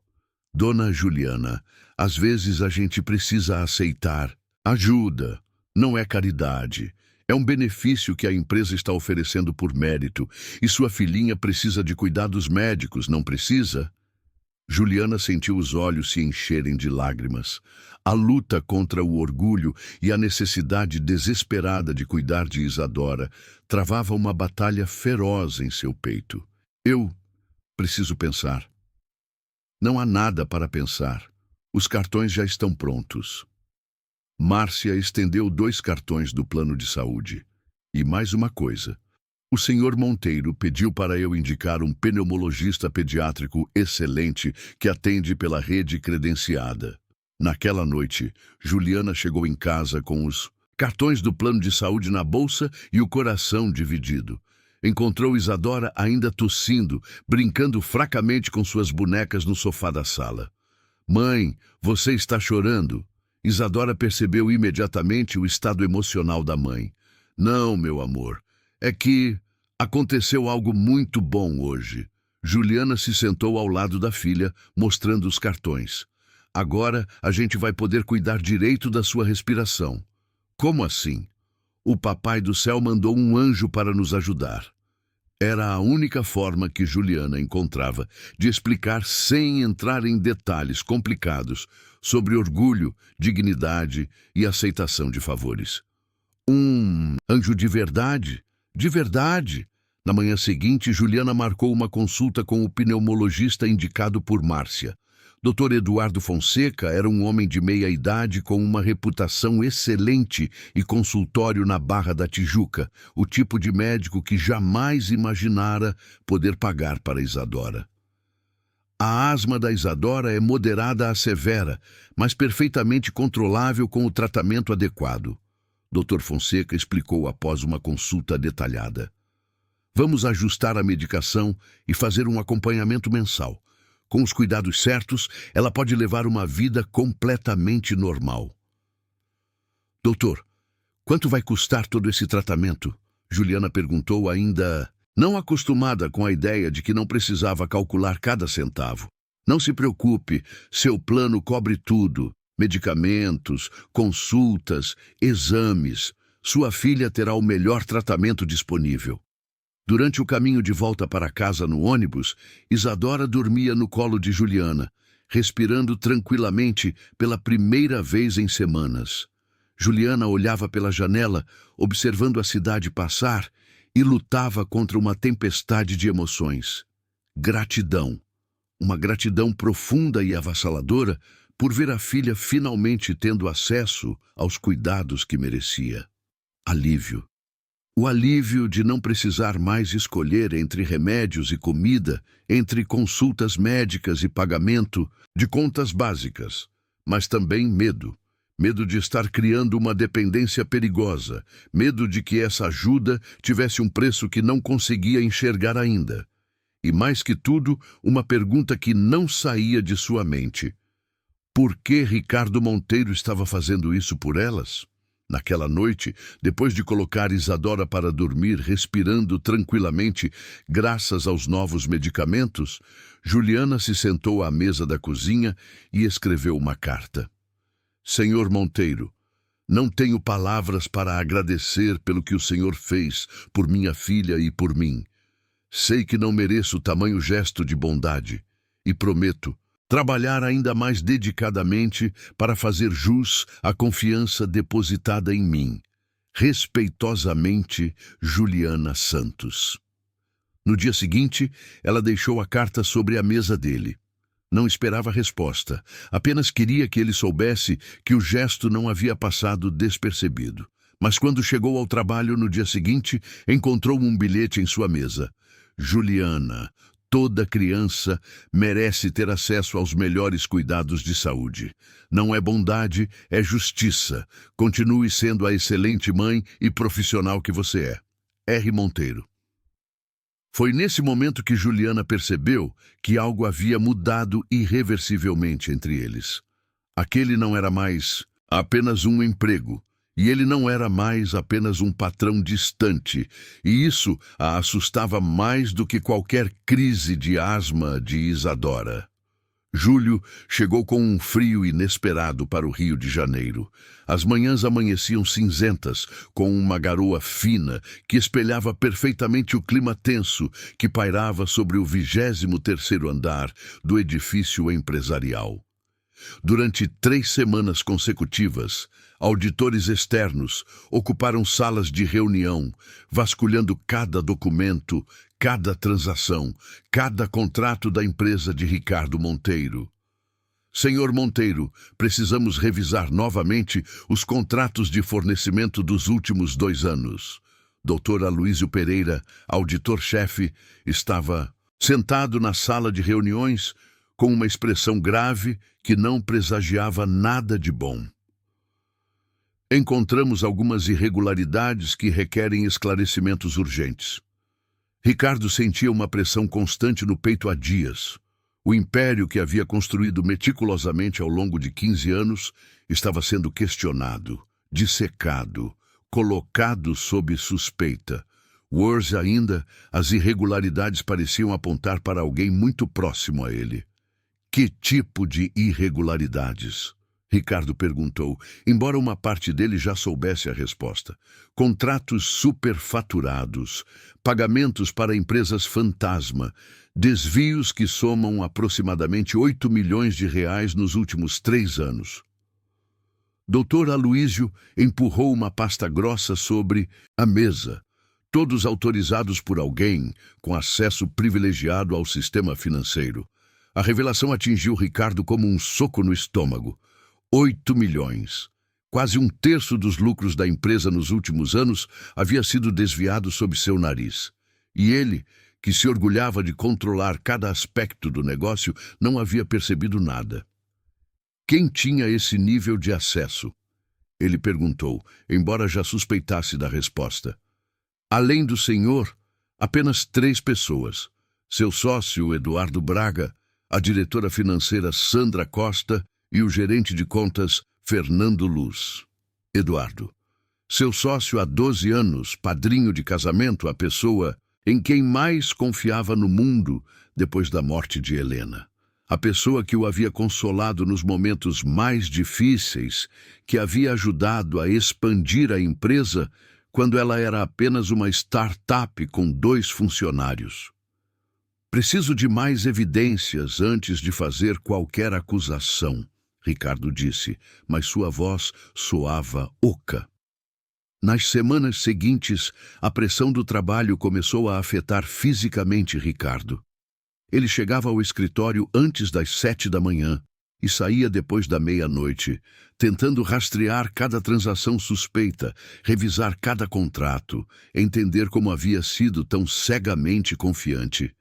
Dona Juliana, às vezes a gente precisa aceitar ajuda, não é caridade. É um benefício que a empresa está oferecendo por mérito, e sua filhinha precisa de cuidados médicos, não precisa? Juliana sentiu os olhos se encherem de lágrimas. A luta contra o orgulho e a necessidade desesperada de cuidar de Isadora travava uma batalha feroz em seu peito. Eu preciso pensar. Não há nada para pensar. Os cartões já estão prontos. Márcia estendeu 2 cartões do plano de saúde. E mais uma coisa. O senhor Monteiro pediu para eu indicar um pneumologista pediátrico excelente que atende pela rede credenciada. Naquela noite, Juliana chegou em casa com os cartões do plano de saúde na bolsa e o coração dividido. Encontrou Isadora ainda tossindo, brincando fracamente com suas bonecas no sofá da sala. "Mãe, você está chorando?" Isadora percebeu imediatamente o estado emocional da mãe. "Não, meu amor, é que aconteceu algo muito bom hoje." Juliana se sentou ao lado da filha, mostrando os cartões. "Agora a gente vai poder cuidar direito da sua respiração." "Como assim?" "O Papai do Céu mandou um anjo para nos ajudar." Era a única forma que Juliana encontrava de explicar sem entrar em detalhes complicados sobre orgulho, dignidade e aceitação de favores. "Um anjo de verdade? De verdade?" Na manhã seguinte, Juliana marcou uma consulta com o pneumologista indicado por Márcia. Dr. Eduardo Fonseca era um homem de meia-idade com uma reputação excelente e consultório na Barra da Tijuca, o tipo de médico que jamais imaginara poder pagar para Isadora. A asma da Isadora é moderada a severa, mas perfeitamente controlável com o tratamento adequado. Dr. Fonseca explicou após uma consulta detalhada. "Vamos ajustar a medicação e fazer um acompanhamento mensal. Com os cuidados certos, ela pode levar uma vida completamente normal." "Doutor, quanto vai custar todo esse tratamento?" Juliana perguntou, ainda não acostumada com a ideia de que não precisava calcular cada centavo. "Não se preocupe, seu plano cobre tudo. Medicamentos, consultas, exames. Sua filha terá o melhor tratamento disponível." Durante o caminho de volta para casa no ônibus, Isadora dormia no colo de Juliana, respirando tranquilamente pela primeira vez em semanas. Juliana olhava pela janela, observando a cidade passar, e lutava contra uma tempestade de emoções. Gratidão. Uma gratidão profunda e avassaladora por ver a filha finalmente tendo acesso aos cuidados que merecia. Alívio. O alívio de não precisar mais escolher entre remédios e comida, entre consultas médicas e pagamento de contas básicas, mas também medo. Medo de estar criando uma dependência perigosa, medo de que essa ajuda tivesse um preço que não conseguia enxergar ainda. E mais que tudo, uma pergunta que não saía de sua mente. Por que Ricardo Monteiro estava fazendo isso por elas? Naquela noite, depois de colocar Isadora para dormir, respirando tranquilamente, graças aos novos medicamentos, Juliana se sentou à mesa da cozinha e escreveu uma carta. "Senhor Monteiro, não tenho palavras para agradecer pelo que o senhor fez por minha filha e por mim. Sei que não mereço tamanho gesto de bondade e prometo trabalhar ainda mais dedicadamente para fazer jus à confiança depositada em mim. Respeitosamente, Juliana Santos." No dia seguinte, ela deixou a carta sobre a mesa dele. Não esperava resposta, apenas queria que ele soubesse que o gesto não havia passado despercebido. Mas quando chegou ao trabalho no dia seguinte, encontrou um bilhete em sua mesa. "Juliana, toda criança merece ter acesso aos melhores cuidados de saúde. Não é bondade, é justiça. Continue sendo a excelente mãe e profissional que você é. R. Monteiro." Foi nesse momento que Juliana percebeu que algo havia mudado irreversivelmente entre eles. Aquele não era mais apenas um emprego, e ele não era mais apenas um patrão distante, e isso a assustava mais do que qualquer crise de asma de Isadora. Julho chegou com um frio inesperado para o Rio de Janeiro. As manhãs amanheciam cinzentas, com uma garoa fina que espelhava perfeitamente o clima tenso que pairava sobre o 23º andar do edifício empresarial. Durante 3 semanas consecutivas, auditores externos ocuparam salas de reunião, vasculhando cada documento, cada transação, cada contrato da empresa de Ricardo Monteiro. Senhor Monteiro, precisamos revisar novamente os contratos de fornecimento dos últimos 2 anos. Dr. Aloísio Pereira, auditor-chefe, estava sentado na sala de reuniões com uma expressão grave que não presagiava nada de bom. Encontramos algumas irregularidades que requerem esclarecimentos urgentes. Ricardo sentia uma pressão constante no peito há dias. O império que havia construído meticulosamente ao longo de 15 anos estava sendo questionado, dissecado, colocado sob suspeita. Worse ainda, as irregularidades pareciam apontar para alguém muito próximo a ele. Que tipo de irregularidades? Ricardo perguntou, embora uma parte dele já soubesse a resposta. Contratos superfaturados, pagamentos para empresas fantasma, desvios que somam aproximadamente 8 milhões de reais nos últimos 3 anos. Dr. Aloísio empurrou uma pasta grossa sobre a mesa, todos autorizados por alguém com acesso privilegiado ao sistema financeiro. A revelação atingiu Ricardo como um soco no estômago. 8 milhões. Quase 1/3 dos lucros da empresa nos últimos anos havia sido desviado sob seu nariz. E ele, que se orgulhava de controlar cada aspecto do negócio, não havia percebido nada. Quem tinha esse nível de acesso? Ele perguntou, embora já suspeitasse da resposta. Além do senhor, apenas 3 pessoas. Seu sócio, Eduardo Braga, a diretora financeira Sandra Costa e o gerente de contas, Fernando Luz. Eduardo. Seu sócio há 12 anos, padrinho de casamento, a pessoa em quem mais confiava no mundo depois da morte de Helena. A pessoa que o havia consolado nos momentos mais difíceis, que havia ajudado a expandir a empresa quando ela era apenas uma startup com 2 funcionários. Preciso de mais evidências antes de fazer qualquer acusação, Ricardo disse, mas sua voz soava oca. Nas semanas seguintes, a pressão do trabalho começou a afetar fisicamente Ricardo. Ele chegava ao escritório antes das 7 da manhã e saía depois da meia-noite, tentando rastrear cada transação suspeita, revisar cada contrato, entender como havia sido tão cegamente confiante.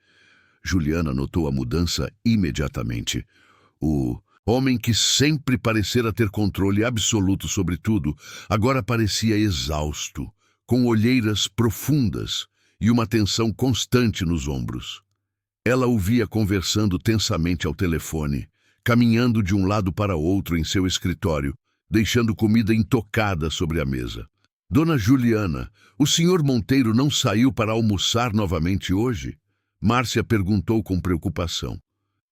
Juliana notou a mudança imediatamente. O homem que sempre parecera ter controle absoluto sobre tudo, agora parecia exausto, com olheiras profundas e uma tensão constante nos ombros. Ela o via conversando tensamente ao telefone, caminhando de um lado para outro em seu escritório, deixando comida intocada sobre a mesa. Dona Juliana, o senhor Monteiro não saiu para almoçar novamente hoje? Márcia perguntou com preocupação.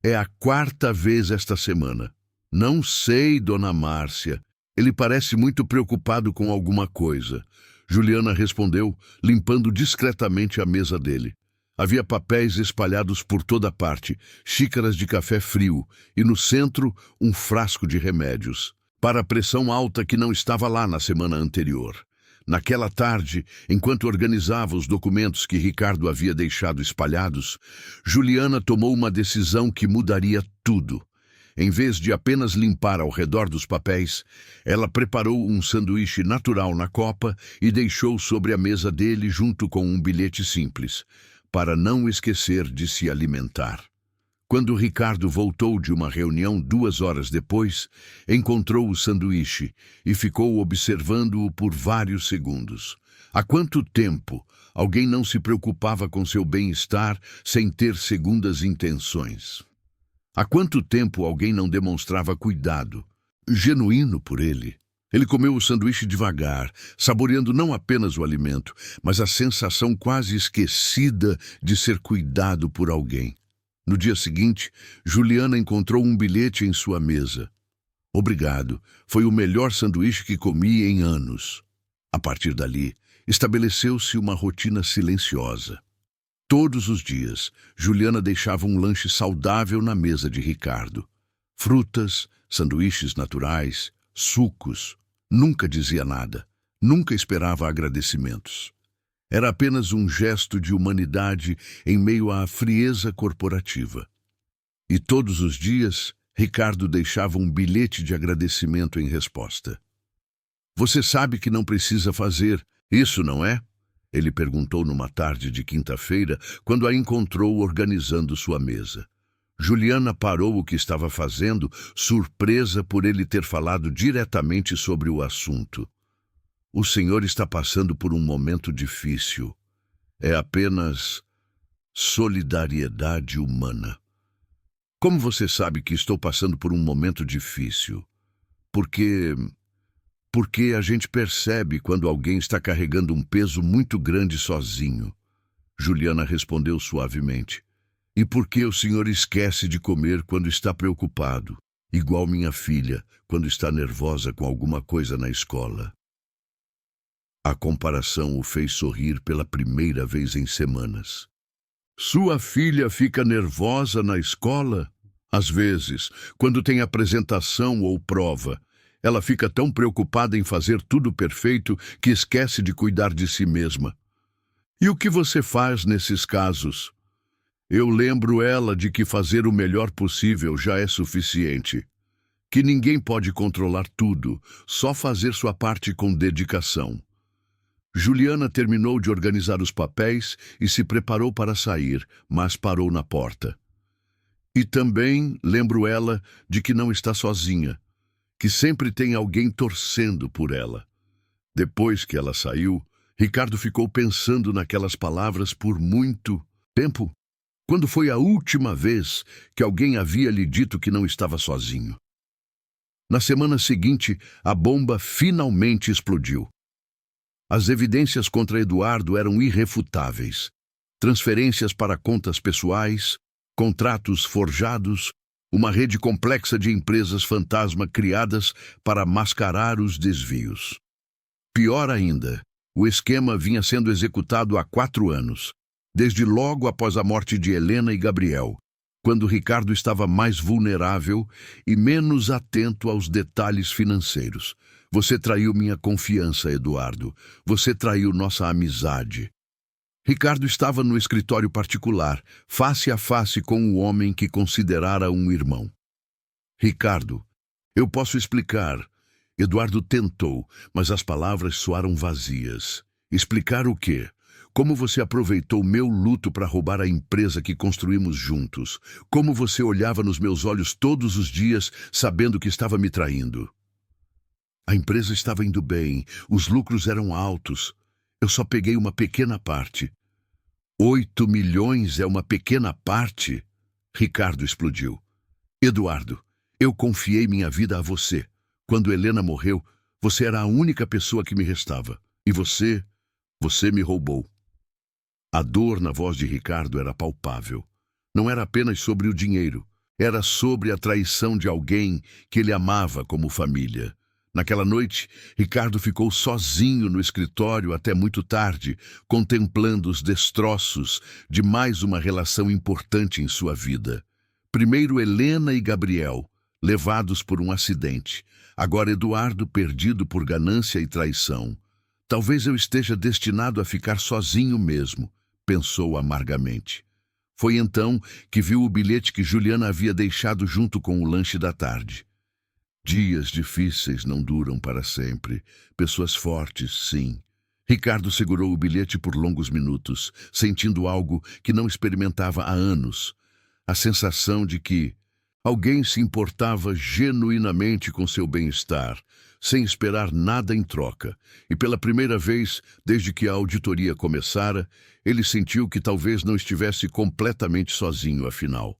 É a 4ª vez esta semana. Não sei, dona Márcia. Ele parece muito preocupado com alguma coisa. Juliana respondeu, limpando discretamente a mesa dele. Havia papéis espalhados por toda parte, xícaras de café frio e, no centro, um frasco de remédios, para a pressão alta que não estava lá na semana anterior. Naquela tarde, enquanto organizava os documentos que Ricardo havia deixado espalhados, Juliana tomou uma decisão que mudaria tudo. Em vez de apenas limpar ao redor dos papéis, ela preparou um sanduíche natural na copa e deixou sobre a mesa dele junto com um bilhete simples, para não esquecer de se alimentar. Quando Ricardo voltou de uma reunião 2 horas depois, encontrou o sanduíche e ficou observando-o por vários segundos. Há quanto tempo alguém não se preocupava com seu bem-estar sem ter segundas intenções? Há quanto tempo alguém não demonstrava cuidado, genuíno por ele? Ele comeu o sanduíche devagar, saboreando não apenas o alimento, mas a sensação quase esquecida de ser cuidado por alguém. No dia seguinte, Juliana encontrou um bilhete em sua mesa. Obrigado, foi o melhor sanduíche que comi em anos. A partir dali, estabeleceu-se uma rotina silenciosa. Todos os dias, Juliana deixava um lanche saudável na mesa de Ricardo. Frutas, sanduíches naturais, sucos. Nunca dizia nada, nunca esperava agradecimentos. Era apenas um gesto de humanidade em meio à frieza corporativa. E todos os dias Ricardo deixava um bilhete de agradecimento em resposta. Você sabe que não precisa fazer isso, não é? Ele perguntou numa tarde de quinta-feira, quando a encontrou organizando sua mesa. Juliana parou o que estava fazendo, surpresa por ele ter falado diretamente sobre o assunto. O senhor está passando por um momento difícil. É apenas solidariedade humana. Como você sabe que estou passando por um momento difícil? Porque a gente percebe quando alguém está carregando um peso muito grande sozinho. Juliana respondeu suavemente. E por que o senhor esquece de comer quando está preocupado, igual minha filha, quando está nervosa com alguma coisa na escola? A comparação o fez sorrir pela primeira vez em semanas. Sua filha fica nervosa na escola? Às vezes, quando tem apresentação ou prova, ela fica tão preocupada em fazer tudo perfeito que esquece de cuidar de si mesma. E o que você faz nesses casos? Eu lembro ela de que fazer o melhor possível já é suficiente. Que ninguém pode controlar tudo, só fazer sua parte com dedicação. Juliana terminou de organizar os papéis e se preparou para sair, mas parou na porta. E também lembro ela de que não está sozinha, que sempre tem alguém torcendo por ela. Depois que ela saiu, Ricardo ficou pensando naquelas palavras por muito tempo. Quando foi a última vez que alguém havia lhe dito que não estava sozinho? Na semana seguinte, a bomba finalmente explodiu. As evidências contra Eduardo eram irrefutáveis. Transferências para contas pessoais, contratos forjados, uma rede complexa de empresas fantasma criadas para mascarar os desvios. Pior ainda, o esquema vinha sendo executado há 4 anos, desde logo após a morte de Helena e Gabriel, quando Ricardo estava mais vulnerável e menos atento aos detalhes financeiros. Você traiu minha confiança, Eduardo. Você traiu nossa amizade. Ricardo estava no escritório particular, face a face com o homem que considerara um irmão. Ricardo, eu posso explicar. Eduardo tentou, mas as palavras soaram vazias. Explicar o quê? Como você aproveitou meu luto para roubar a empresa que construímos juntos? Como você olhava nos meus olhos todos os dias, sabendo que estava me traindo? A empresa estava indo bem, os lucros eram altos. Eu só peguei uma pequena parte. 8 milhões é uma pequena parte? Ricardo explodiu. Eduardo, eu confiei minha vida a você. Quando Helena morreu, você era a única pessoa que me restava. E você me roubou. A dor na voz de Ricardo era palpável. Não era apenas sobre o dinheiro. Era sobre a traição de alguém que ele amava como família. Naquela noite, Ricardo ficou sozinho no escritório até muito tarde, contemplando os destroços de mais uma relação importante em sua vida. Primeiro Helena e Gabriel, levados por um acidente. Agora Eduardo, perdido por ganância e traição. Talvez eu esteja destinado a ficar sozinho mesmo, pensou amargamente. Foi então que viu o bilhete que Juliana havia deixado junto com o lanche da tarde. Dias difíceis não duram para sempre. Pessoas fortes, sim. Ricardo segurou o bilhete por longos minutos, sentindo algo que não experimentava há anos. A sensação de que alguém se importava genuinamente com seu bem-estar, sem esperar nada em troca. E pela primeira vez, desde que a auditoria começara, ele sentiu que talvez não estivesse completamente sozinho, afinal.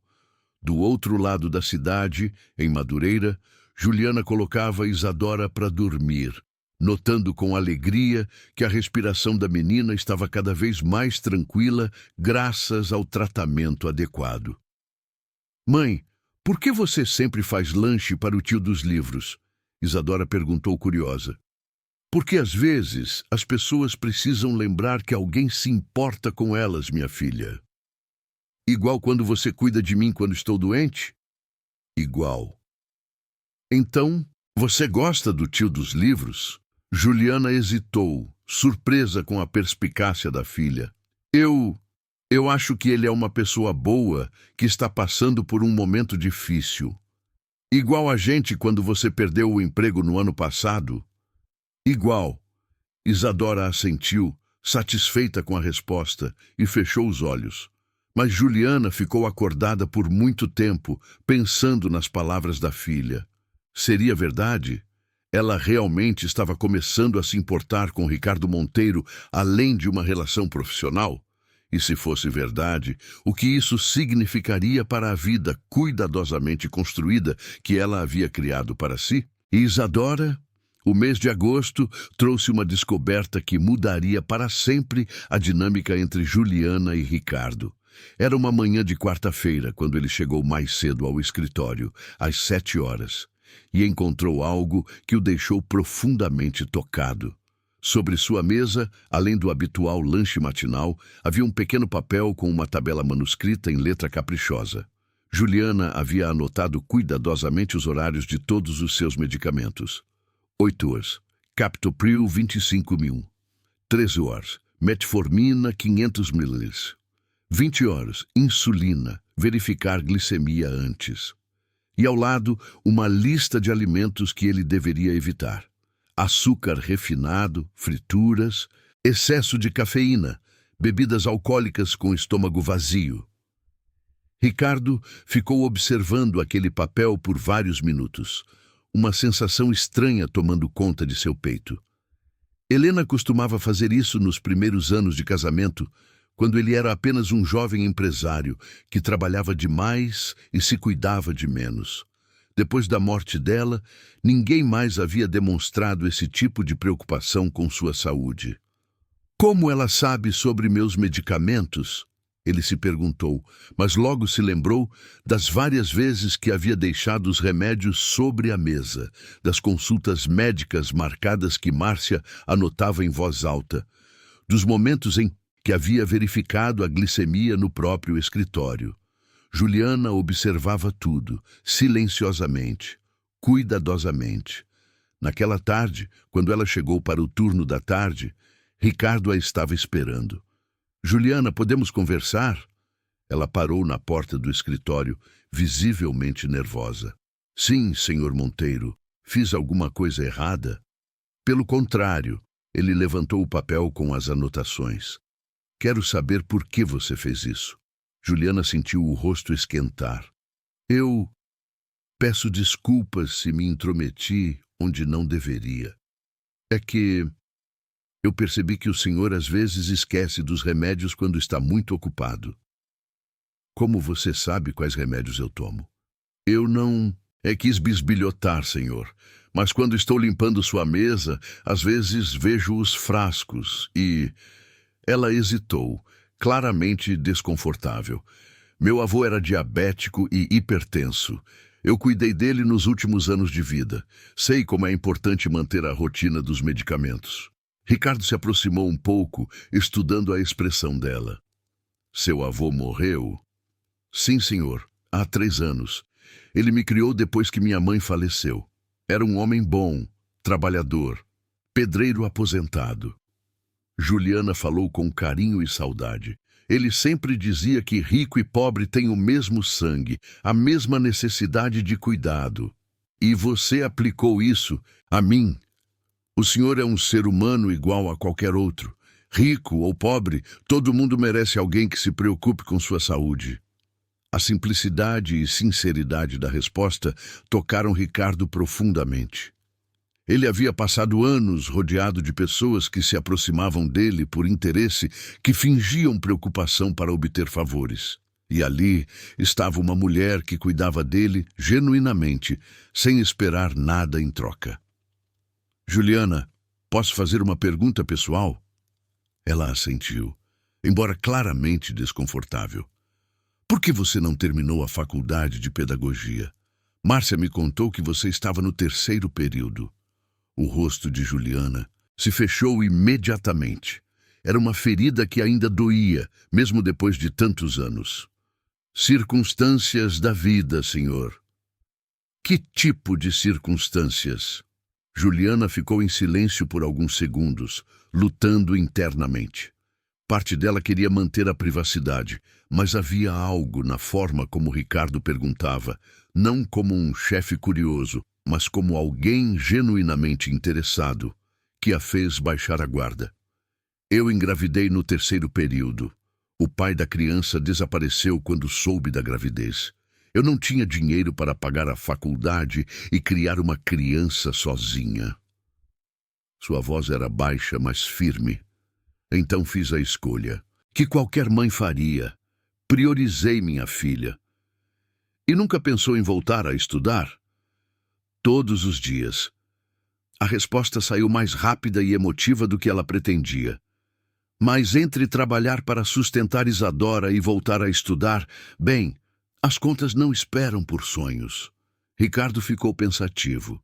Do outro lado da cidade, em Madureira, Juliana colocava Isadora para dormir, notando com alegria que a respiração da menina estava cada vez mais tranquila graças ao tratamento adequado. Mãe, por que você sempre faz lanche para o tio dos livros? Isadora perguntou curiosa. Porque às vezes as pessoas precisam lembrar que alguém se importa com elas, minha filha. Igual quando você cuida de mim quando estou doente? Igual. Então, você gosta do tio dos livros? Juliana hesitou, surpresa com a perspicácia da filha. Eu acho que ele é uma pessoa boa que está passando por um momento difícil. Igual a gente quando você perdeu o emprego no ano passado? Igual. Isadora assentiu, satisfeita com a resposta, e fechou os olhos. Mas Juliana ficou acordada por muito tempo, pensando nas palavras da filha. Seria verdade? Ela realmente estava começando a se importar com Ricardo Monteiro, além de uma relação profissional? E se fosse verdade, o que isso significaria para a vida cuidadosamente construída que ela havia criado para si? E Isadora? O mês de agosto trouxe uma descoberta que mudaria para sempre a dinâmica entre Juliana e Ricardo. Era uma manhã de quarta-feira, quando ele chegou mais cedo ao escritório, às 7 horas, e encontrou algo que o deixou profundamente tocado. Sobre sua mesa, além do habitual lanche matinal, havia um pequeno papel com uma tabela manuscrita em letra caprichosa. Juliana havia anotado cuidadosamente os horários de todos os seus medicamentos. 8 horas, Captopril 25.000. 13 horas, metformina 500 ml. 20 horas, insulina, verificar glicemia antes. E ao lado, uma lista de alimentos que ele deveria evitar. Açúcar refinado, frituras, excesso de cafeína, bebidas alcoólicas com estômago vazio. Ricardo ficou observando aquele papel por vários minutos, uma sensação estranha tomando conta de seu peito. Helena costumava fazer isso nos primeiros anos de casamento, quando ele era apenas um jovem empresário que trabalhava demais e se cuidava de menos. Depois da morte dela, ninguém mais havia demonstrado esse tipo de preocupação com sua saúde. Como ela sabe sobre meus medicamentos? Ele se perguntou, mas logo se lembrou das várias vezes que havia deixado os remédios sobre a mesa, das consultas médicas marcadas que Márcia anotava em voz alta, dos momentos em que havia verificado a glicemia no próprio escritório. Juliana observava tudo, silenciosamente, cuidadosamente. Naquela tarde, quando ela chegou para o turno da tarde, Ricardo a estava esperando. Juliana, podemos conversar? Ela parou na porta do escritório, visivelmente nervosa. Sim, senhor Monteiro. Fiz alguma coisa errada? Pelo contrário, ele levantou o papel com as anotações. Quero saber por que você fez isso. Juliana sentiu o rosto esquentar. Eu peço desculpas se me intrometi onde não deveria. É que eu percebi que o senhor às vezes esquece dos remédios quando está muito ocupado. Como você sabe quais remédios eu tomo? Eu não quis bisbilhotar, senhor, mas quando estou limpando sua mesa, às vezes vejo os frascos e... Ela hesitou, claramente desconfortável. Meu avô era diabético e hipertenso. Eu cuidei dele nos últimos anos de vida. Sei como é importante manter a rotina dos medicamentos. Ricardo se aproximou um pouco, estudando a expressão dela. Seu avô morreu? Sim, senhor, há 3 anos. Ele me criou depois que minha mãe faleceu. Era um homem bom, trabalhador, pedreiro aposentado. Juliana falou com carinho e saudade. Ele sempre dizia que rico e pobre têm o mesmo sangue, a mesma necessidade de cuidado. E você aplicou isso a mim. O senhor é um ser humano igual a qualquer outro. Rico ou pobre, todo mundo merece alguém que se preocupe com sua saúde. A simplicidade e sinceridade da resposta tocaram Ricardo profundamente. Ele havia passado anos rodeado de pessoas que se aproximavam dele por interesse, que fingiam preocupação para obter favores. E ali estava uma mulher que cuidava dele genuinamente, sem esperar nada em troca. Juliana, posso fazer uma pergunta pessoal? Ela assentiu, embora claramente desconfortável. Por que você não terminou a faculdade de pedagogia? Márcia me contou que você estava no 3º período. O rosto de Juliana se fechou imediatamente. Era uma ferida que ainda doía, mesmo depois de tantos anos. Circunstâncias da vida, senhor. Que tipo de circunstâncias? Juliana ficou em silêncio por alguns segundos, lutando internamente. Parte dela queria manter a privacidade, mas havia algo na forma como Ricardo perguntava, não como um chefe curioso, mas como alguém genuinamente interessado, que a fez baixar a guarda. Eu engravidei no terceiro período. O pai da criança desapareceu quando soube da gravidez. Eu não tinha dinheiro para pagar a faculdade e criar uma criança sozinha. Sua voz era baixa, mas firme. Então fiz a escolha, que qualquer mãe faria. Priorizei minha filha. E nunca pensou em voltar a estudar? Todos os dias. A resposta saiu mais rápida e emotiva do que ela pretendia. Mas entre trabalhar para sustentar Isadora e voltar a estudar, bem, as contas não esperam por sonhos. Ricardo ficou pensativo.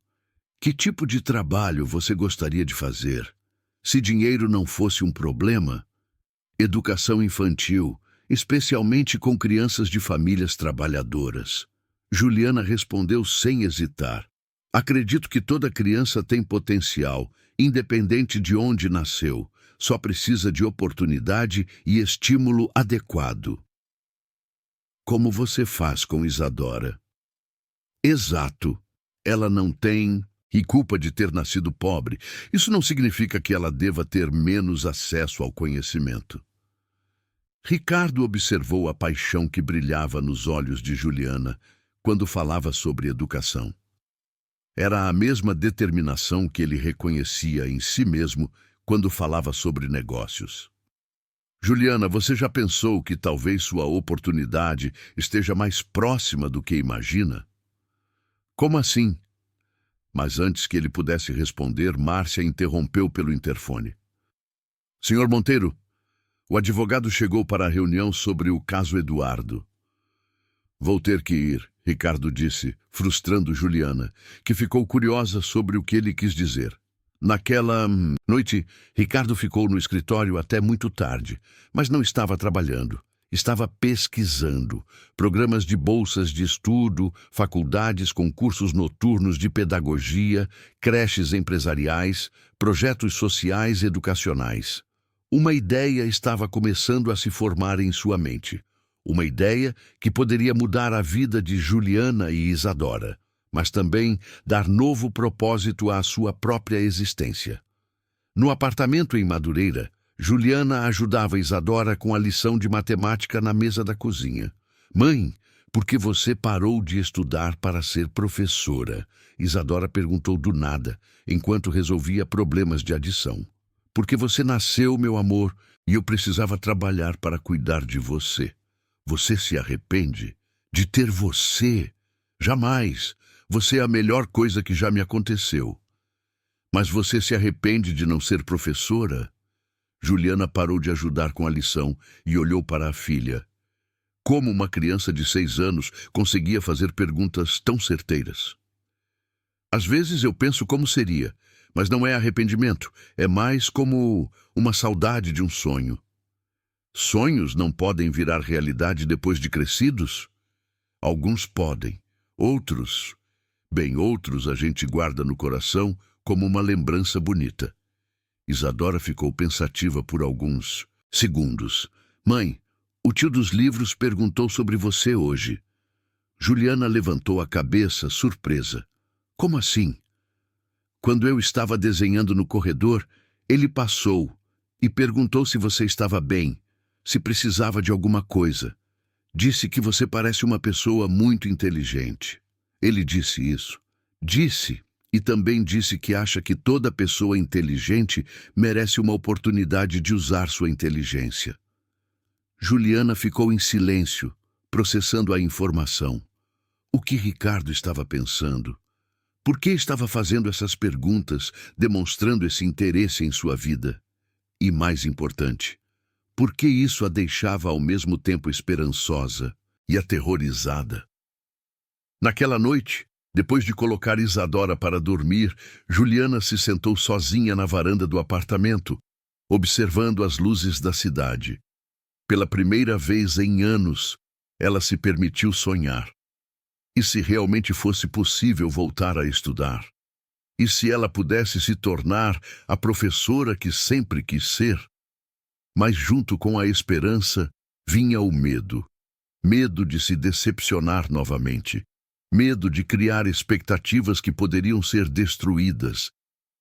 Que tipo de trabalho você gostaria de fazer? Se dinheiro não fosse um problema? Educação infantil, especialmente com crianças de famílias trabalhadoras. Juliana respondeu sem hesitar. Acredito que toda criança tem potencial, independente de onde nasceu. Só precisa de oportunidade e estímulo adequado. Como você faz com Isadora? Exato. Ela não tem culpa de ter nascido pobre. Isso não significa que ela deva ter menos acesso ao conhecimento. Ricardo observou a paixão que brilhava nos olhos de Juliana quando falava sobre educação. Era a mesma determinação que ele reconhecia em si mesmo quando falava sobre negócios. Juliana, você já pensou que talvez sua oportunidade esteja mais próxima do que imagina? Como assim? Mas antes que ele pudesse responder, Márcia interrompeu pelo interfone. Senhor Monteiro, o advogado chegou para a reunião sobre o caso Eduardo. Vou ter que ir, Ricardo disse, frustrando Juliana, que ficou curiosa sobre o que ele quis dizer. Naquela noite, Ricardo ficou no escritório até muito tarde, mas não estava trabalhando. Estava pesquisando programas de bolsas de estudo, faculdades com cursos noturnos de pedagogia, creches empresariais, projetos sociais e educacionais. Uma ideia estava começando a se formar em sua mente. Uma ideia que poderia mudar a vida de Juliana e Isadora, mas também dar novo propósito à sua própria existência. No apartamento em Madureira, Juliana ajudava Isadora com a lição de matemática na mesa da cozinha. Mãe, por que você parou de estudar para ser professora? Isadora perguntou do nada, enquanto resolvia problemas de adição. Porque você nasceu, meu amor, e eu precisava trabalhar para cuidar de você. Você se arrepende de ter você? Jamais. Você é a melhor coisa que já me aconteceu. Mas você se arrepende de não ser professora? Juliana parou de ajudar com a lição e olhou para a filha. Como uma criança de 6 anos conseguia fazer perguntas tão certeiras? Às vezes eu penso como seria, mas não é arrependimento, é mais como uma saudade de um sonho. Sonhos não podem virar realidade depois de crescidos? Alguns podem, outros a gente guarda no coração como uma lembrança bonita. Isadora ficou pensativa por alguns segundos. Mãe, o tio dos livros perguntou sobre você hoje. Juliana levantou a cabeça, surpresa. Como assim? Quando eu estava desenhando no corredor, ele passou e perguntou se você estava bem, se precisava de alguma coisa. Disse que você parece uma pessoa muito inteligente. Ele disse isso. Disse, e também disse que acha que toda pessoa inteligente merece uma oportunidade de usar sua inteligência. Juliana ficou em silêncio, processando a informação. O que Ricardo estava pensando? Por que estava fazendo essas perguntas, demonstrando esse interesse em sua vida? E mais importante, por que isso a deixava ao mesmo tempo esperançosa e aterrorizada? Naquela noite, depois de colocar Isadora para dormir, Juliana se sentou sozinha na varanda do apartamento, observando as luzes da cidade. Pela primeira vez em anos, ela se permitiu sonhar. E se realmente fosse possível voltar a estudar? E se ela pudesse se tornar a professora que sempre quis ser? Mas junto com a esperança, vinha o medo. Medo de se decepcionar novamente. medo de criar expectativas que poderiam ser destruídas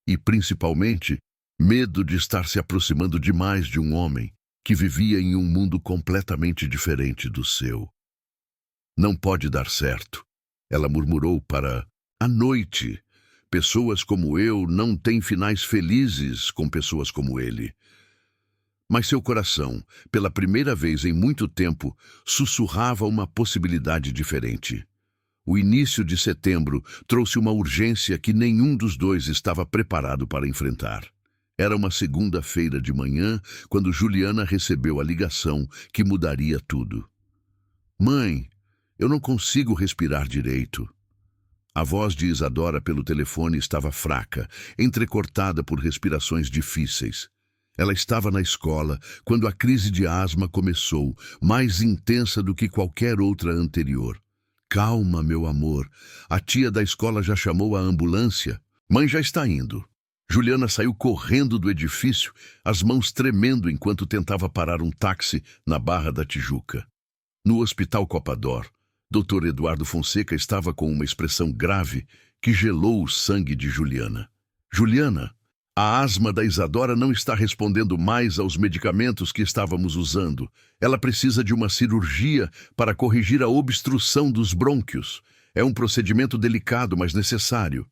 e, principalmente, medo de estar se aproximando demais de um homem que vivia em um mundo completamente diferente do seu. Não pode dar certo, ela murmurou para a noite. Pessoas como eu não têm finais felizes com pessoas como ele. Mas seu coração, pela primeira vez em muito tempo, sussurrava uma possibilidade diferente. O início de setembro trouxe uma urgência que nenhum dos dois estava preparado para enfrentar. Era uma segunda-feira de manhã, quando Juliana recebeu a ligação que mudaria tudo. Mãe, eu não consigo respirar direito. A voz de Isadora pelo telefone estava fraca, entrecortada por respirações difíceis. Ela estava na escola quando a crise de asma começou, mais intensa do que qualquer outra anterior. Calma, meu amor. A tia da escola já chamou a ambulância. Mãe já está indo. Juliana saiu correndo do edifício, as mãos tremendo enquanto tentava parar um táxi na Barra da Tijuca. No Hospital Copador, Dr. Eduardo Fonseca estava com uma expressão grave que gelou o sangue de Juliana. Juliana, a asma da Isadora não está respondendo mais aos medicamentos que estávamos usando. Ela precisa de uma cirurgia para corrigir a obstrução dos brônquios. É um procedimento delicado, mas necessário.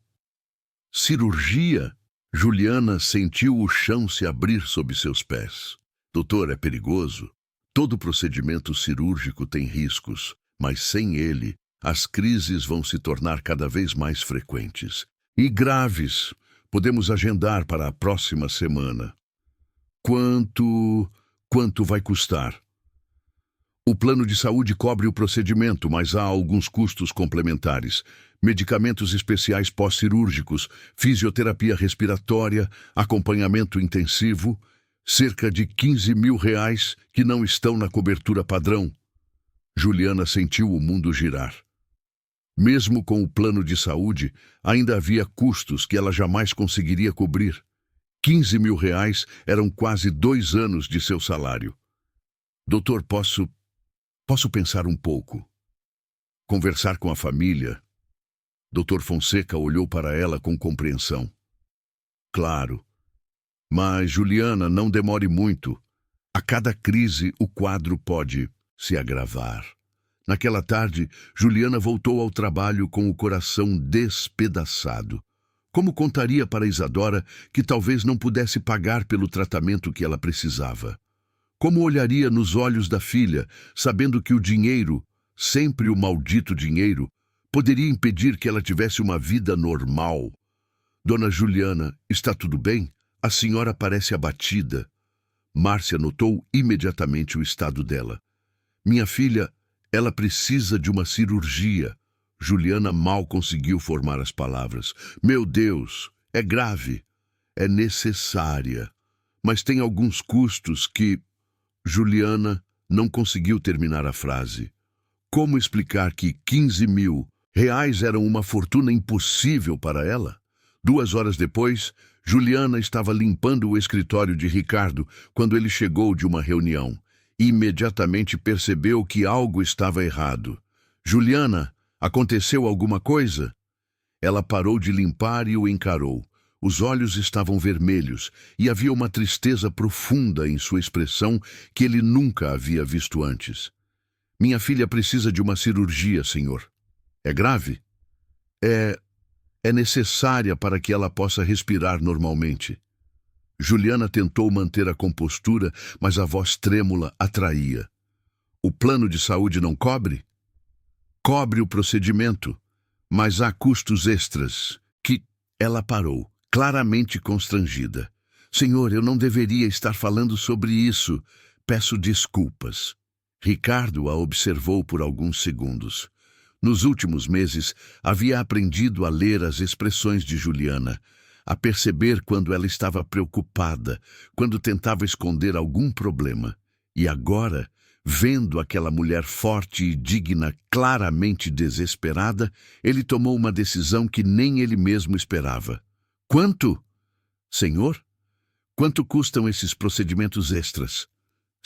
Cirurgia? Juliana sentiu o chão se abrir sob seus pés. Doutor, é perigoso. Todo procedimento cirúrgico tem riscos, mas sem ele, as crises vão se tornar cada vez mais frequentes. E graves. Podemos agendar para a próxima semana. Quanto vai custar? O plano de saúde cobre o procedimento, mas há alguns custos complementares. Medicamentos especiais pós-cirúrgicos, fisioterapia respiratória, acompanhamento intensivo, cerca de R$ 15.000 que não estão na cobertura padrão. Juliana sentiu o mundo girar. Mesmo com o plano de saúde, ainda havia custos que ela jamais conseguiria cobrir. R$ 15.000 eram quase 2 anos de seu salário. Doutor, posso pensar um pouco? Conversar com a família? Dr. Fonseca olhou para ela com compreensão. Claro. Mas, Juliana, não demore muito. A cada crise, o quadro pode se agravar. Naquela tarde, Juliana voltou ao trabalho com o coração despedaçado. Como contaria para Isadora que talvez não pudesse pagar pelo tratamento que ela precisava? Como olharia nos olhos da filha, sabendo que o dinheiro, sempre o maldito dinheiro, poderia impedir que ela tivesse uma vida normal? Dona Juliana, está tudo bem? A senhora parece abatida. Márcia notou imediatamente o estado dela. Minha filha, ela precisa de uma cirurgia. Juliana mal conseguiu formar as palavras. Meu Deus, é grave. É necessária. Mas tem alguns custos que... Juliana não conseguiu terminar a frase. Como explicar que R$ 15.000 eram uma fortuna impossível para ela? 2 horas depois, Juliana estava limpando o escritório de Ricardo quando ele chegou de uma reunião. Imediatamente percebeu que algo estava errado. Juliana, aconteceu alguma coisa? Ela parou de limpar e o encarou. Os olhos estavam vermelhos e havia uma tristeza profunda em sua expressão que ele nunca havia visto antes. Minha filha precisa de uma cirurgia, senhor. É grave? É necessária para que ela possa respirar normalmente. Juliana tentou manter a compostura, mas a voz trêmula atraía. O plano de saúde não cobre? Cobre o procedimento, mas há custos extras. Ela parou, claramente constrangida. Senhor, eu não deveria estar falando sobre isso. Peço desculpas. Ricardo a observou por alguns segundos. Nos últimos meses, havia aprendido a ler as expressões de Juliana, a perceber quando ela estava preocupada, quando tentava esconder algum problema. E agora, vendo aquela mulher forte e digna claramente desesperada, ele tomou uma decisão que nem ele mesmo esperava. Quanto? Senhor? Quanto custam esses procedimentos extras?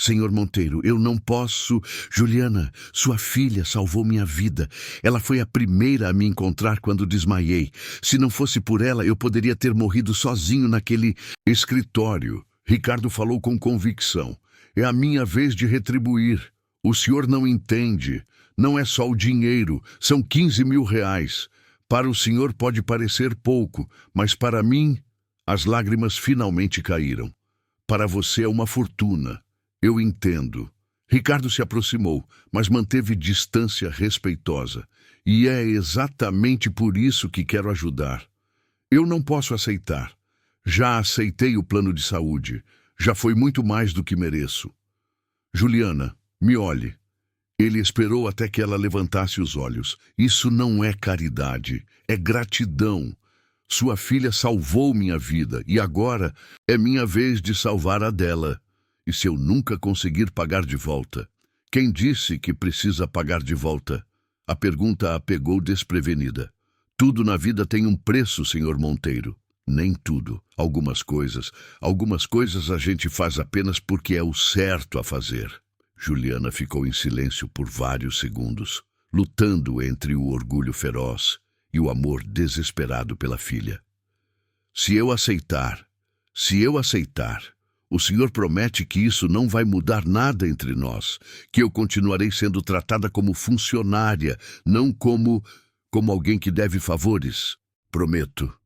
Senhor Monteiro, eu não posso... Juliana, sua filha salvou minha vida. Ela foi a primeira a me encontrar quando desmaiei. Se não fosse por ela, eu poderia ter morrido sozinho naquele escritório. Ricardo falou com convicção. É a minha vez de retribuir. O senhor não entende. Não é só o dinheiro, são 15 mil reais. Para o senhor pode parecer pouco, mas para mim, as lágrimas finalmente caíram. Para você é uma fortuna. Eu entendo. Ricardo se aproximou, mas manteve distância respeitosa. E é exatamente por isso que quero ajudar. Eu não posso aceitar. Já aceitei o plano de saúde. Já foi muito mais do que mereço. Juliana, me olhe. Ele esperou até que ela levantasse os olhos. Isso não é caridade, é gratidão. Sua filha salvou minha vida e agora é minha vez de salvar a dela. E se eu nunca conseguir pagar de volta? Quem disse que precisa pagar de volta? A pergunta a pegou desprevenida. Tudo na vida tem um preço, senhor Monteiro. Nem tudo. Algumas coisas a gente faz apenas porque é o certo a fazer. Juliana ficou em silêncio por vários segundos, lutando entre o orgulho feroz e o amor desesperado pela filha. Se eu aceitar, o senhor promete que isso não vai mudar nada entre nós, que eu continuarei sendo tratada como funcionária, não como alguém que deve favores? Prometo.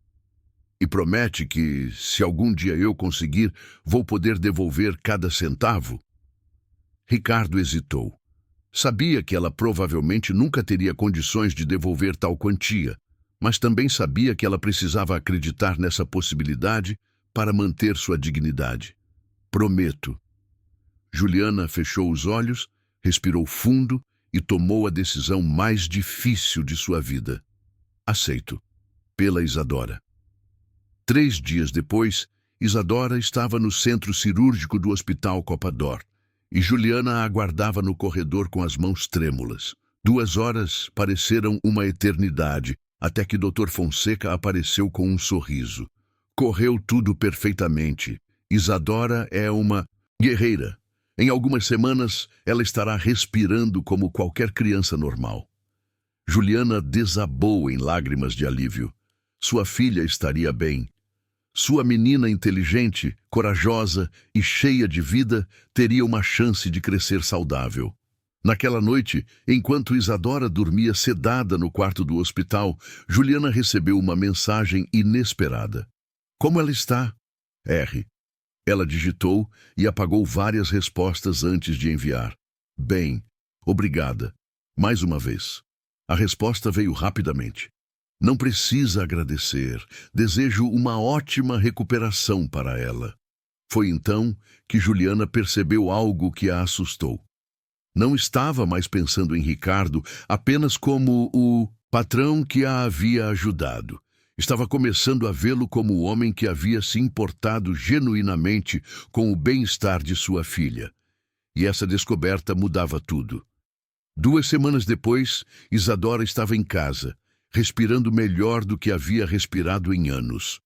E promete que, se algum dia eu conseguir, vou poder devolver cada centavo? Ricardo hesitou. Sabia que ela provavelmente nunca teria condições de devolver tal quantia, mas também sabia que ela precisava acreditar nessa possibilidade para manter sua dignidade. Prometo. Juliana fechou os olhos, respirou fundo e tomou a decisão mais difícil de sua vida. Aceito. Pela Isadora. 3 dias depois, Isadora estava no centro cirúrgico do Hospital Copa-d'Or e Juliana a aguardava no corredor com as mãos trêmulas. 2 horas pareceram uma eternidade, até que Dr. Fonseca apareceu com um sorriso. Correu tudo perfeitamente. Isadora é uma guerreira. Em algumas semanas, ela estará respirando como qualquer criança normal. Juliana desabou em lágrimas de alívio. Sua filha estaria bem. Sua menina inteligente, corajosa e cheia de vida teria uma chance de crescer saudável. Naquela noite, enquanto Isadora dormia sedada no quarto do hospital, Juliana recebeu uma mensagem inesperada. Como ela está? R. Ela digitou e apagou várias respostas antes de enviar. Bem, obrigada. Mais uma vez. A resposta veio rapidamente. Não precisa agradecer. Desejo uma ótima recuperação para ela. Foi então que Juliana percebeu algo que a assustou. Não estava mais pensando em Ricardo apenas como o patrão que a havia ajudado. Estava começando a vê-lo como o homem que havia se importado genuinamente com o bem-estar de sua filha. E essa descoberta mudava tudo. 2 semanas depois, Isadora estava em casa, respirando melhor do que havia respirado em anos.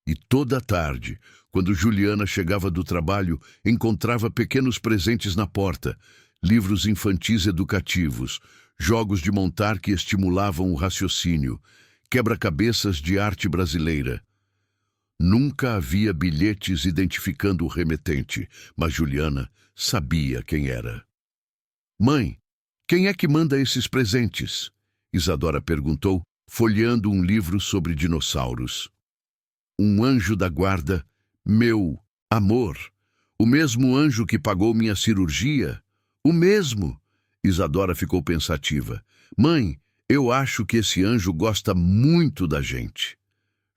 E toda a tarde, quando Juliana chegava do trabalho, encontrava pequenos presentes na porta, livros infantis educativos, jogos de montar que estimulavam o raciocínio, quebra-cabeças de arte brasileira. Nunca havia bilhetes identificando o remetente, mas Juliana sabia quem era. Mãe, quem é que manda esses presentes? Isadora perguntou, folheando um livro sobre dinossauros. Um anjo da guarda, meu amor. O mesmo anjo que pagou minha cirurgia? O mesmo. Isadora ficou pensativa. Mãe, eu acho que esse anjo gosta muito da gente.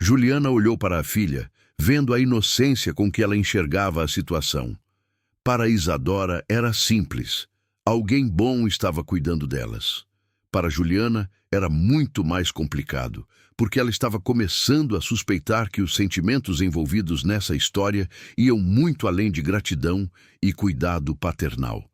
Juliana olhou para a filha, vendo a inocência com que ela enxergava a situação. Para Isadora era simples. Alguém bom estava cuidando delas. Para Juliana era muito mais complicado, porque ela estava começando a suspeitar que os sentimentos envolvidos nessa história iam muito além de gratidão e cuidado paternal.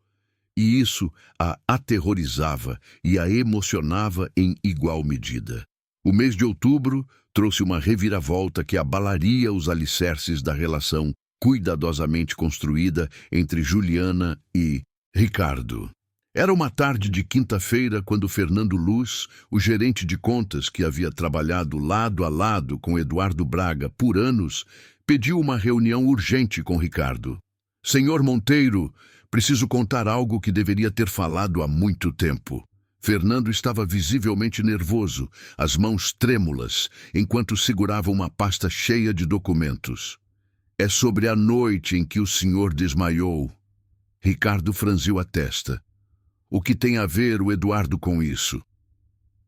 E isso a aterrorizava e a emocionava em igual medida. O mês de outubro trouxe uma reviravolta que abalaria os alicerces da relação cuidadosamente construída entre Juliana e Ricardo. Era uma tarde de quinta-feira quando Fernando Luz, o gerente de contas que havia trabalhado lado a lado com Eduardo Braga por anos, pediu uma reunião urgente com Ricardo. Senhor Monteiro, preciso contar algo que deveria ter falado há muito tempo. Fernando estava visivelmente nervoso, as mãos trêmulas, enquanto segurava uma pasta cheia de documentos. É sobre a noite em que o senhor desmaiou. Ricardo franziu a testa. O que tem a ver o Eduardo com isso?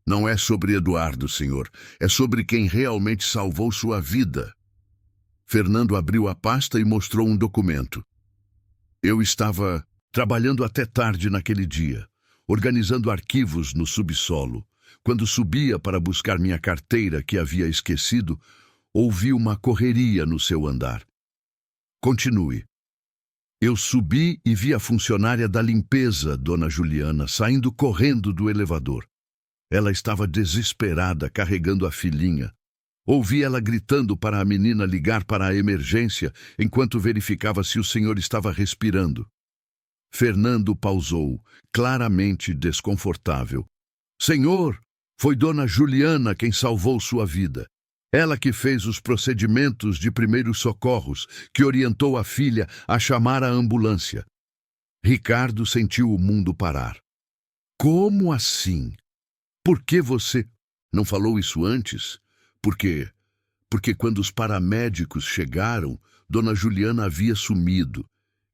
Não é sobre Eduardo, senhor. É sobre quem realmente salvou sua vida. Fernando abriu a pasta e mostrou um documento. Eu estava trabalhando até tarde naquele dia, organizando arquivos no subsolo. Quando subia para buscar minha carteira que havia esquecido, ouvi uma correria no seu andar. Continue. Eu subi e vi a funcionária da limpeza, Dona Juliana, saindo correndo do elevador. Ela estava desesperada, carregando a filhinha. Ouvi ela gritando para a menina ligar para a emergência enquanto verificava se o senhor estava respirando. Fernando pausou, claramente desconfortável. Senhor, foi Dona Juliana quem salvou sua vida. Ela que fez os procedimentos de primeiros socorros, que orientou a filha a chamar a ambulância. Ricardo sentiu o mundo parar. Como assim? Por que você não falou isso antes? Porque quando os paramédicos chegaram, Dona Juliana havia sumido.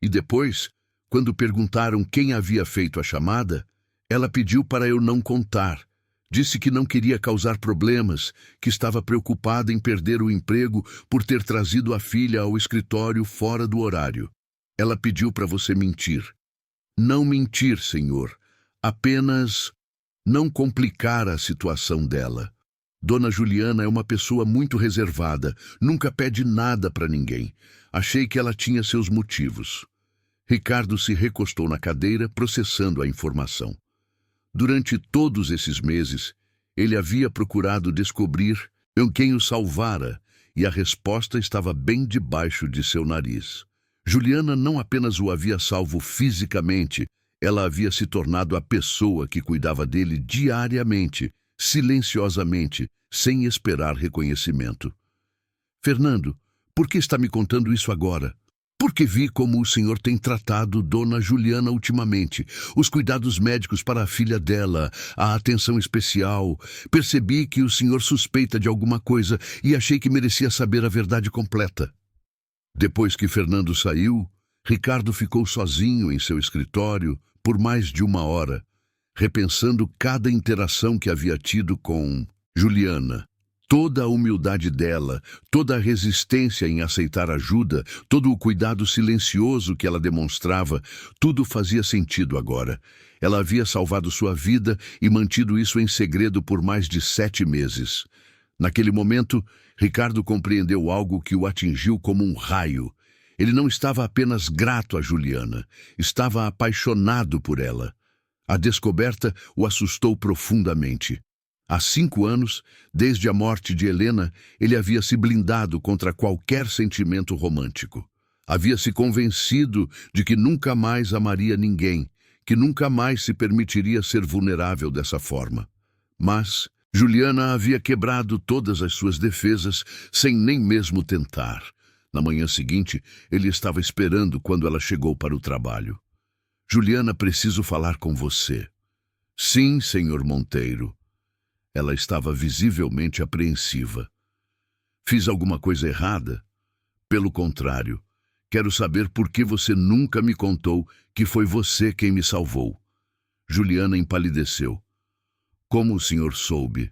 E depois, quando perguntaram quem havia feito a chamada, ela pediu para eu não contar. Disse que não queria causar problemas, que estava preocupada em perder o emprego por ter trazido a filha ao escritório fora do horário. Ela pediu para você mentir. Não mentir, senhor. Apenas não complicar a situação dela. Dona Juliana é uma pessoa muito reservada, nunca pede nada para ninguém. Achei que ela tinha seus motivos. Ricardo se recostou na cadeira, processando a informação. Durante todos esses meses, ele havia procurado descobrir quem o salvara, e a resposta estava bem debaixo de seu nariz. Juliana não apenas o havia salvo fisicamente, ela havia se tornado a pessoa que cuidava dele diariamente, silenciosamente, sem esperar reconhecimento. Fernando, por que está me contando isso agora? Porque vi como o senhor tem tratado Dona Juliana ultimamente, os cuidados médicos para a filha dela, a atenção especial. Percebi que o senhor suspeita de alguma coisa e achei que merecia saber a verdade completa. Depois que Fernando saiu, Ricardo ficou sozinho em seu escritório por mais de 1 hora, repensando cada interação que havia tido com Juliana. Toda a humildade dela, toda a resistência em aceitar ajuda, todo o cuidado silencioso que ela demonstrava, tudo fazia sentido agora. Ela havia salvado sua vida e mantido isso em segredo por mais de 7 meses. Naquele momento, Ricardo compreendeu algo que o atingiu como um raio. Ele não estava apenas grato a Juliana, estava apaixonado por ela. A descoberta o assustou profundamente. Há 5 anos, desde a morte de Helena, ele havia se blindado contra qualquer sentimento romântico. Havia se convencido de que nunca mais amaria ninguém, que nunca mais se permitiria ser vulnerável dessa forma. Mas Juliana havia quebrado todas as suas defesas sem nem mesmo tentar. Na manhã seguinte, ele estava esperando quando ela chegou para o trabalho. Juliana, preciso falar com você. Sim, senhor Monteiro. Ela estava visivelmente apreensiva. Fiz alguma coisa errada? Pelo contrário, quero saber por que você nunca me contou que foi você quem me salvou. Juliana empalideceu. Como o senhor soube?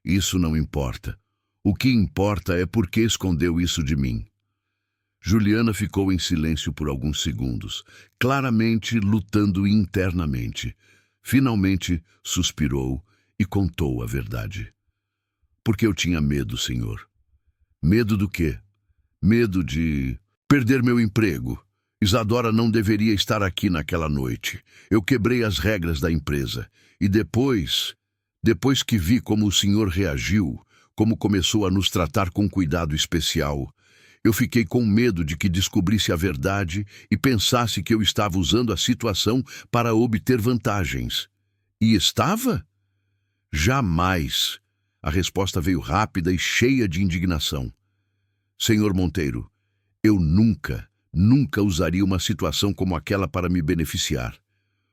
Isso não importa. O que importa é por que escondeu isso de mim. Juliana ficou em silêncio por alguns segundos, claramente lutando internamente. Finalmente suspirou e contou a verdade. Porque eu tinha medo, senhor. Medo do quê? Medo de perder meu emprego. Isadora não deveria estar aqui naquela noite. Eu quebrei as regras da empresa. E depois que vi como o senhor reagiu, como começou a nos tratar com cuidado especial, Eu fiquei com medo de que descobrisse a verdade e pensasse que eu estava usando a situação para obter vantagens. E estava? Jamais. A resposta veio rápida e cheia de indignação. Senhor Monteiro, eu nunca usaria uma situação como aquela para me beneficiar.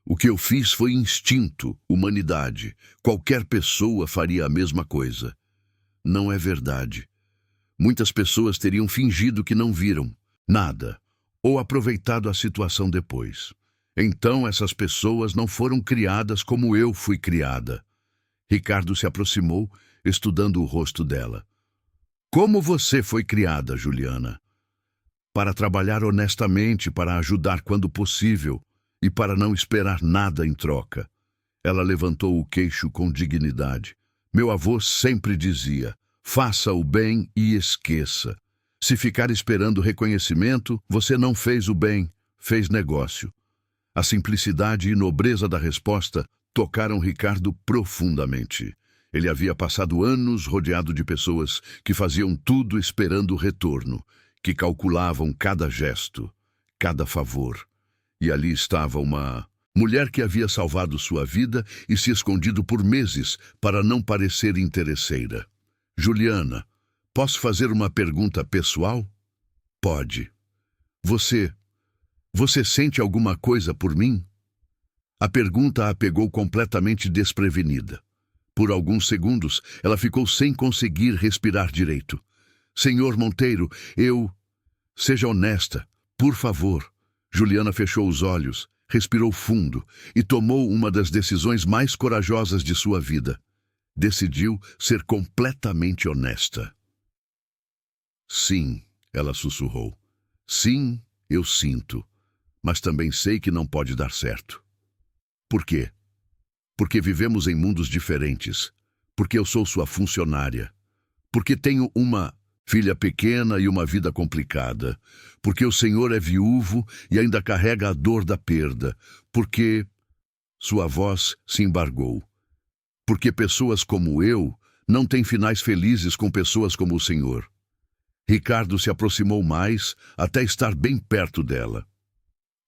O que eu fiz foi instinto, humanidade. Qualquer pessoa faria a mesma coisa. Não é verdade. Muitas pessoas teriam fingido que não viram nada, ou aproveitado a situação depois. Então essas pessoas não foram criadas como eu fui criada. Ricardo se aproximou, estudando o rosto dela. Como você foi criada, Juliana? Para trabalhar honestamente, para ajudar quando possível e para não esperar nada em troca. Ela levantou o queixo com dignidade. Meu avô sempre dizia: faça o bem e esqueça. Se ficar esperando reconhecimento, você não fez o bem, fez negócio. A simplicidade e nobreza da resposta tocaram Ricardo profundamente. Ele havia passado anos rodeado de pessoas que faziam tudo esperando o retorno, que calculavam cada gesto, cada favor. E ali estava uma mulher que havia salvado sua vida e se escondido por meses para não parecer interesseira. Juliana, posso fazer uma pergunta pessoal? Pode. Você sente alguma coisa por mim? A pergunta a pegou completamente desprevenida. Por alguns segundos, ela ficou sem conseguir respirar direito. Senhor Monteiro, Seja honesta, por favor. Juliana fechou os olhos, respirou fundo e tomou uma das decisões mais corajosas de sua vida. Decidiu ser completamente honesta. Sim, ela sussurrou. Sim, eu sinto, mas também sei que não pode dar certo. Por quê? Porque vivemos em mundos diferentes, porque eu sou sua funcionária, porque tenho uma filha pequena e uma vida complicada, porque o Senhor é viúvo e ainda carrega a dor da perda, porque sua voz se embargou, porque pessoas como eu não têm finais felizes com pessoas como o Senhor. Ricardo se aproximou mais até estar bem perto dela.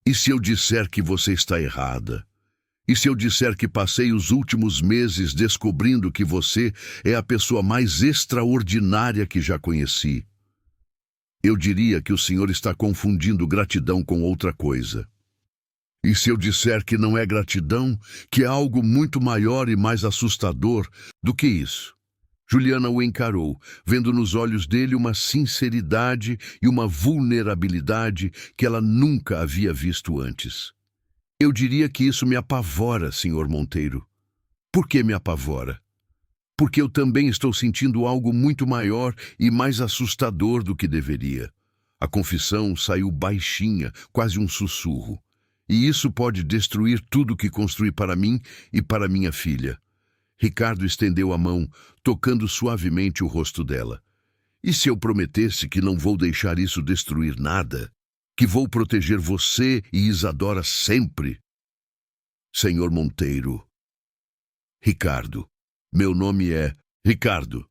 E se eu disser que você está errada? E se eu disser que passei os últimos meses descobrindo que você é a pessoa mais extraordinária que já conheci? Eu diria que o Senhor está confundindo gratidão com outra coisa. E se eu disser que não é gratidão, que é algo muito maior e mais assustador do que isso? Juliana o encarou, vendo nos olhos dele uma sinceridade e uma vulnerabilidade que ela nunca havia visto antes. Eu diria que isso me apavora, Sr. Monteiro. Por que me apavora? Porque eu também estou sentindo algo muito maior e mais assustador do que deveria. A confissão saiu baixinha, quase um sussurro. E isso pode destruir tudo que construí para mim e para minha filha. Ricardo estendeu a mão, tocando suavemente o rosto dela. E se eu prometesse que não vou deixar isso destruir nada? Que vou proteger você e Isadora sempre? Senhor Monteiro. Ricardo. Meu nome é Ricardo.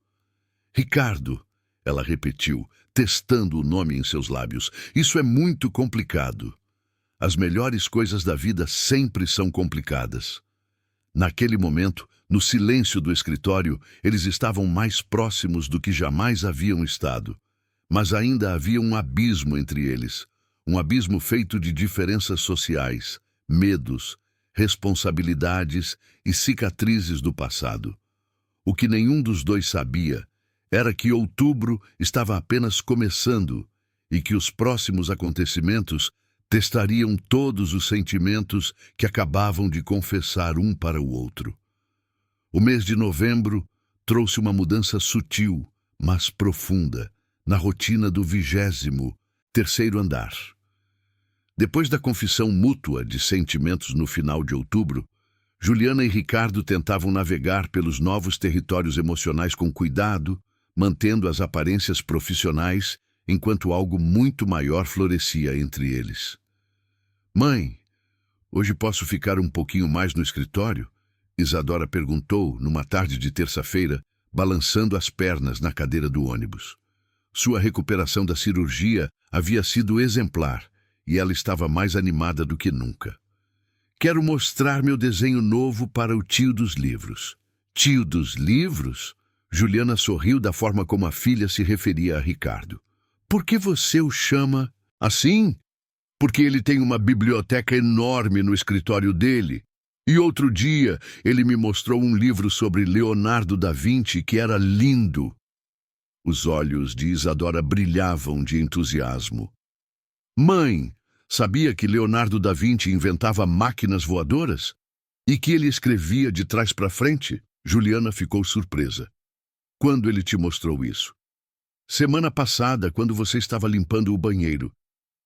Ricardo, ela repetiu, testando o nome em seus lábios. Isso é muito complicado. As melhores coisas da vida sempre são complicadas. Naquele momento, no silêncio do escritório, eles estavam mais próximos do que jamais haviam estado. Mas ainda havia um abismo entre eles. Um abismo feito de diferenças sociais, medos, responsabilidades e cicatrizes do passado. O que nenhum dos dois sabia era que outubro estava apenas começando e que os próximos acontecimentos testariam todos os sentimentos que acabavam de confessar um para o outro. O mês de novembro trouxe uma mudança sutil, mas profunda, na rotina do 23º andar. Depois da confissão mútua de sentimentos no final de outubro, Juliana e Ricardo tentavam navegar pelos novos territórios emocionais com cuidado, mantendo as aparências profissionais, enquanto algo muito maior florescia entre eles. Mãe, hoje posso ficar um pouquinho mais no escritório? Isadora perguntou numa tarde de terça-feira, balançando as pernas na cadeira do ônibus. Sua recuperação da cirurgia havia sido exemplar e ela estava mais animada do que nunca. Quero mostrar meu desenho novo para o tio dos livros. Tio dos livros? Juliana sorriu da forma como a filha se referia a Ricardo. Por que você o chama assim? Porque ele tem uma biblioteca enorme no escritório dele. E outro dia ele me mostrou um livro sobre Leonardo da Vinci que era lindo. Os olhos de Isadora brilhavam de entusiasmo. Mãe, sabia que Leonardo da Vinci inventava máquinas voadoras? E que ele escrevia de trás para frente? Juliana ficou surpresa. Quando ele te mostrou isso? Semana passada, quando você estava limpando o banheiro.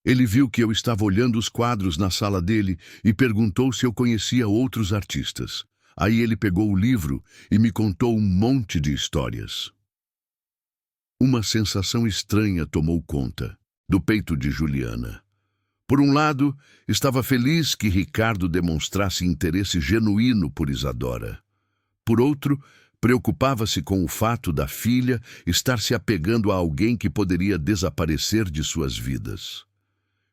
Ele viu que eu estava olhando os quadros na sala dele e perguntou se eu conhecia outros artistas. Aí ele pegou o livro e me contou um monte de histórias. Uma sensação estranha tomou conta do peito de Juliana. Por um lado, estava feliz que Ricardo demonstrasse interesse genuíno por Isadora. Por outro, preocupava-se com o fato da filha estar se apegando a alguém que poderia desaparecer de suas vidas.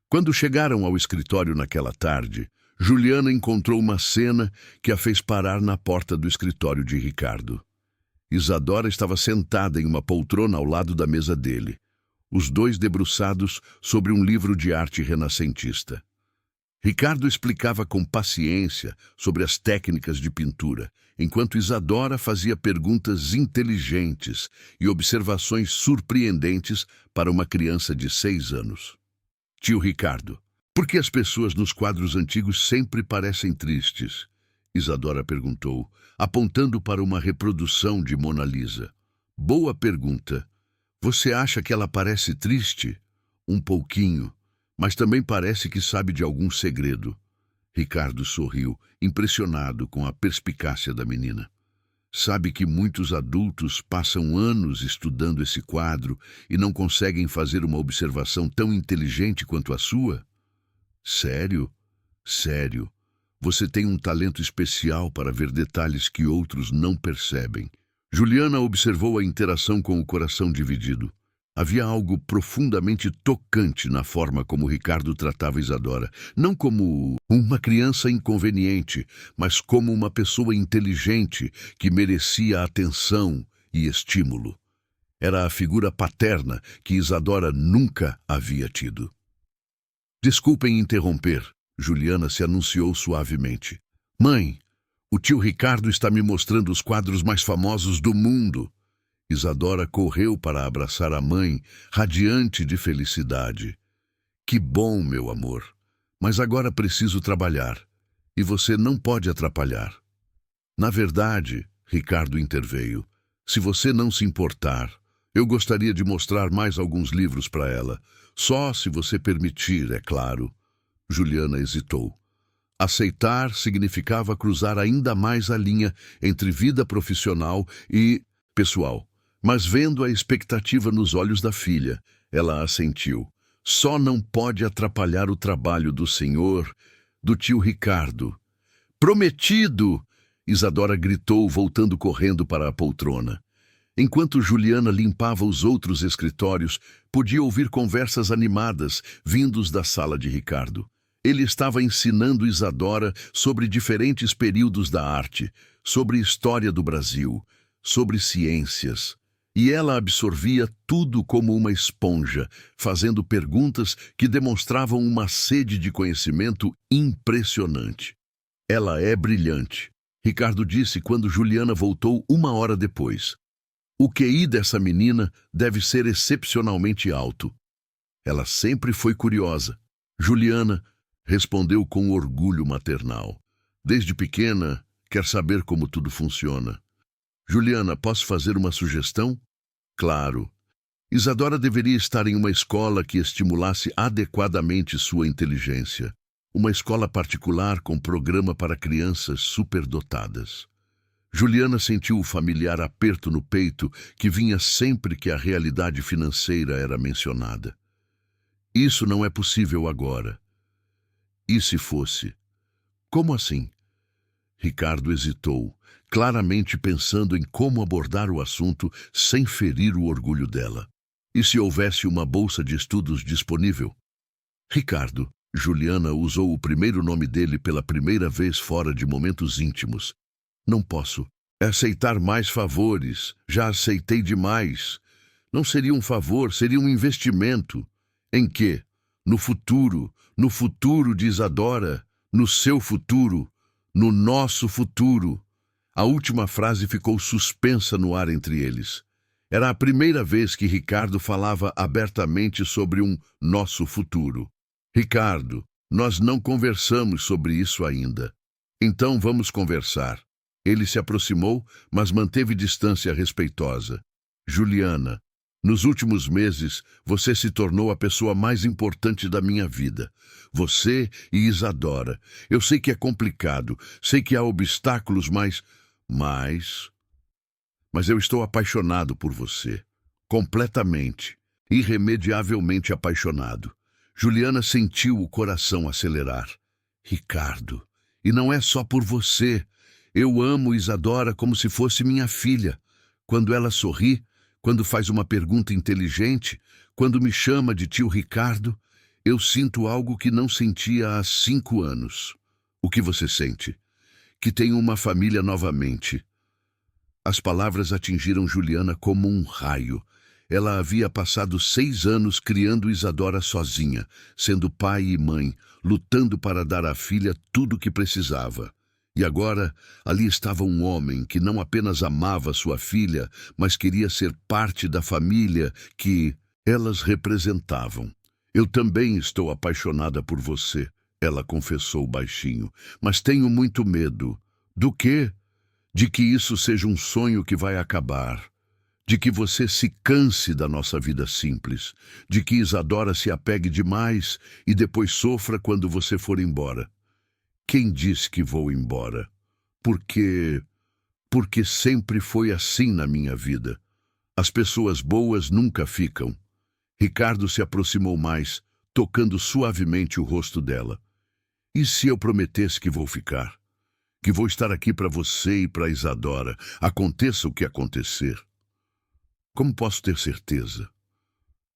Quando chegaram ao escritório naquela tarde, Juliana encontrou uma cena que a fez parar na porta do escritório de Ricardo. Isadora estava sentada em uma poltrona ao lado da mesa dele, os dois debruçados sobre um livro de arte renascentista. Ricardo explicava com paciência sobre as técnicas de pintura, enquanto Isadora fazia perguntas inteligentes e observações surpreendentes para uma criança de 6 anos. Tio Ricardo, por que as pessoas nos quadros antigos sempre parecem tristes? Isadora perguntou, apontando para uma reprodução de Mona Lisa. Boa pergunta. Você acha que ela parece triste? Um pouquinho, mas também parece que sabe de algum segredo. Ricardo sorriu, impressionado com a perspicácia da menina. Sabe que muitos adultos passam anos estudando esse quadro e não conseguem fazer uma observação tão inteligente quanto a sua? Sério? Sério. Você tem um talento especial para ver detalhes que outros não percebem. Juliana observou a interação com o coração dividido. Havia algo profundamente tocante na forma como Ricardo tratava Isadora, não como uma criança inconveniente, mas como uma pessoa inteligente que merecia atenção e estímulo. Era a figura paterna que Isadora nunca havia tido. Desculpem interromper, Juliana se anunciou suavemente. Mãe, o tio Ricardo está me mostrando os quadros mais famosos do mundo. Isadora correu para abraçar a mãe, radiante de felicidade. Que bom, meu amor. Mas agora preciso trabalhar. E você não pode atrapalhar. Na verdade, Ricardo interveio, se você não se importar, eu gostaria de mostrar mais alguns livros para ela. Só se você permitir, é claro. Juliana hesitou. Aceitar significava cruzar ainda mais a linha entre vida profissional e pessoal. Mas vendo a expectativa nos olhos da filha, ela assentiu. Só não pode atrapalhar o trabalho do senhor, do tio Ricardo. Prometido! Isadora gritou, voltando correndo para a poltrona. Enquanto Juliana limpava os outros escritórios, podia ouvir conversas animadas vindos da sala de Ricardo. Ele estava ensinando Isadora sobre diferentes períodos da arte, sobre história do Brasil, sobre ciências. E ela absorvia tudo como uma esponja, fazendo perguntas que demonstravam uma sede de conhecimento impressionante. Ela é brilhante, Ricardo disse quando Juliana voltou 1 hora depois. O QI dessa menina deve ser excepcionalmente alto. Ela sempre foi curiosa. Juliana respondeu com orgulho maternal. Desde pequena, quer saber como tudo funciona. Juliana, posso fazer uma sugestão? Claro. Isadora deveria estar em uma escola que estimulasse adequadamente sua inteligência. Uma escola particular com programa para crianças superdotadas. Juliana sentiu o familiar aperto no peito que vinha sempre que a realidade financeira era mencionada. Isso não é possível agora. E se fosse? Como assim? Ricardo hesitou, claramente pensando em como abordar o assunto sem ferir o orgulho dela. E se houvesse uma bolsa de estudos disponível? Ricardo. Juliana usou o primeiro nome dele pela primeira vez fora de momentos íntimos. Não posso aceitar mais favores. Já aceitei demais. Não seria um favor, seria um investimento. Em quê? No futuro de Isadora, no seu futuro, no nosso futuro. A última frase ficou suspensa no ar entre eles. Era a primeira vez que Ricardo falava abertamente sobre um nosso futuro. Ricardo, nós não conversamos sobre isso ainda. Então vamos conversar. Ele se aproximou, mas manteve distância respeitosa. Juliana, nos últimos meses, você se tornou a pessoa mais importante da minha vida. Você e Isadora. Eu sei que é complicado, sei que há obstáculos, mas eu estou apaixonado por você. Completamente, irremediavelmente apaixonado. Juliana sentiu o coração acelerar. Ricardo, e não é só por você. Eu amo Isadora como se fosse minha filha. Quando ela sorri, quando faz uma pergunta inteligente, quando me chama de tio Ricardo, eu sinto algo que não sentia há 5 anos. O que você sente? Que tenho uma família novamente. As palavras atingiram Juliana como um raio. Ela havia passado 6 anos criando Isadora sozinha, sendo pai e mãe, lutando para dar à filha tudo o que precisava. E agora, ali estava um homem que não apenas amava sua filha, mas queria ser parte da família que elas representavam. Eu também estou apaixonada por você, ela confessou baixinho, mas tenho muito medo. Do quê? De que isso seja um sonho que vai acabar. De que você se canse da nossa vida simples, de que Isadora se apegue demais e depois sofra quando você for embora. Quem diz que vou embora? Porque sempre foi assim na minha vida. As pessoas boas nunca ficam. Ricardo se aproximou mais, tocando suavemente o rosto dela. E se eu prometesse que vou ficar? Que vou estar aqui para você e para Isadora, aconteça o que acontecer. Como posso ter certeza?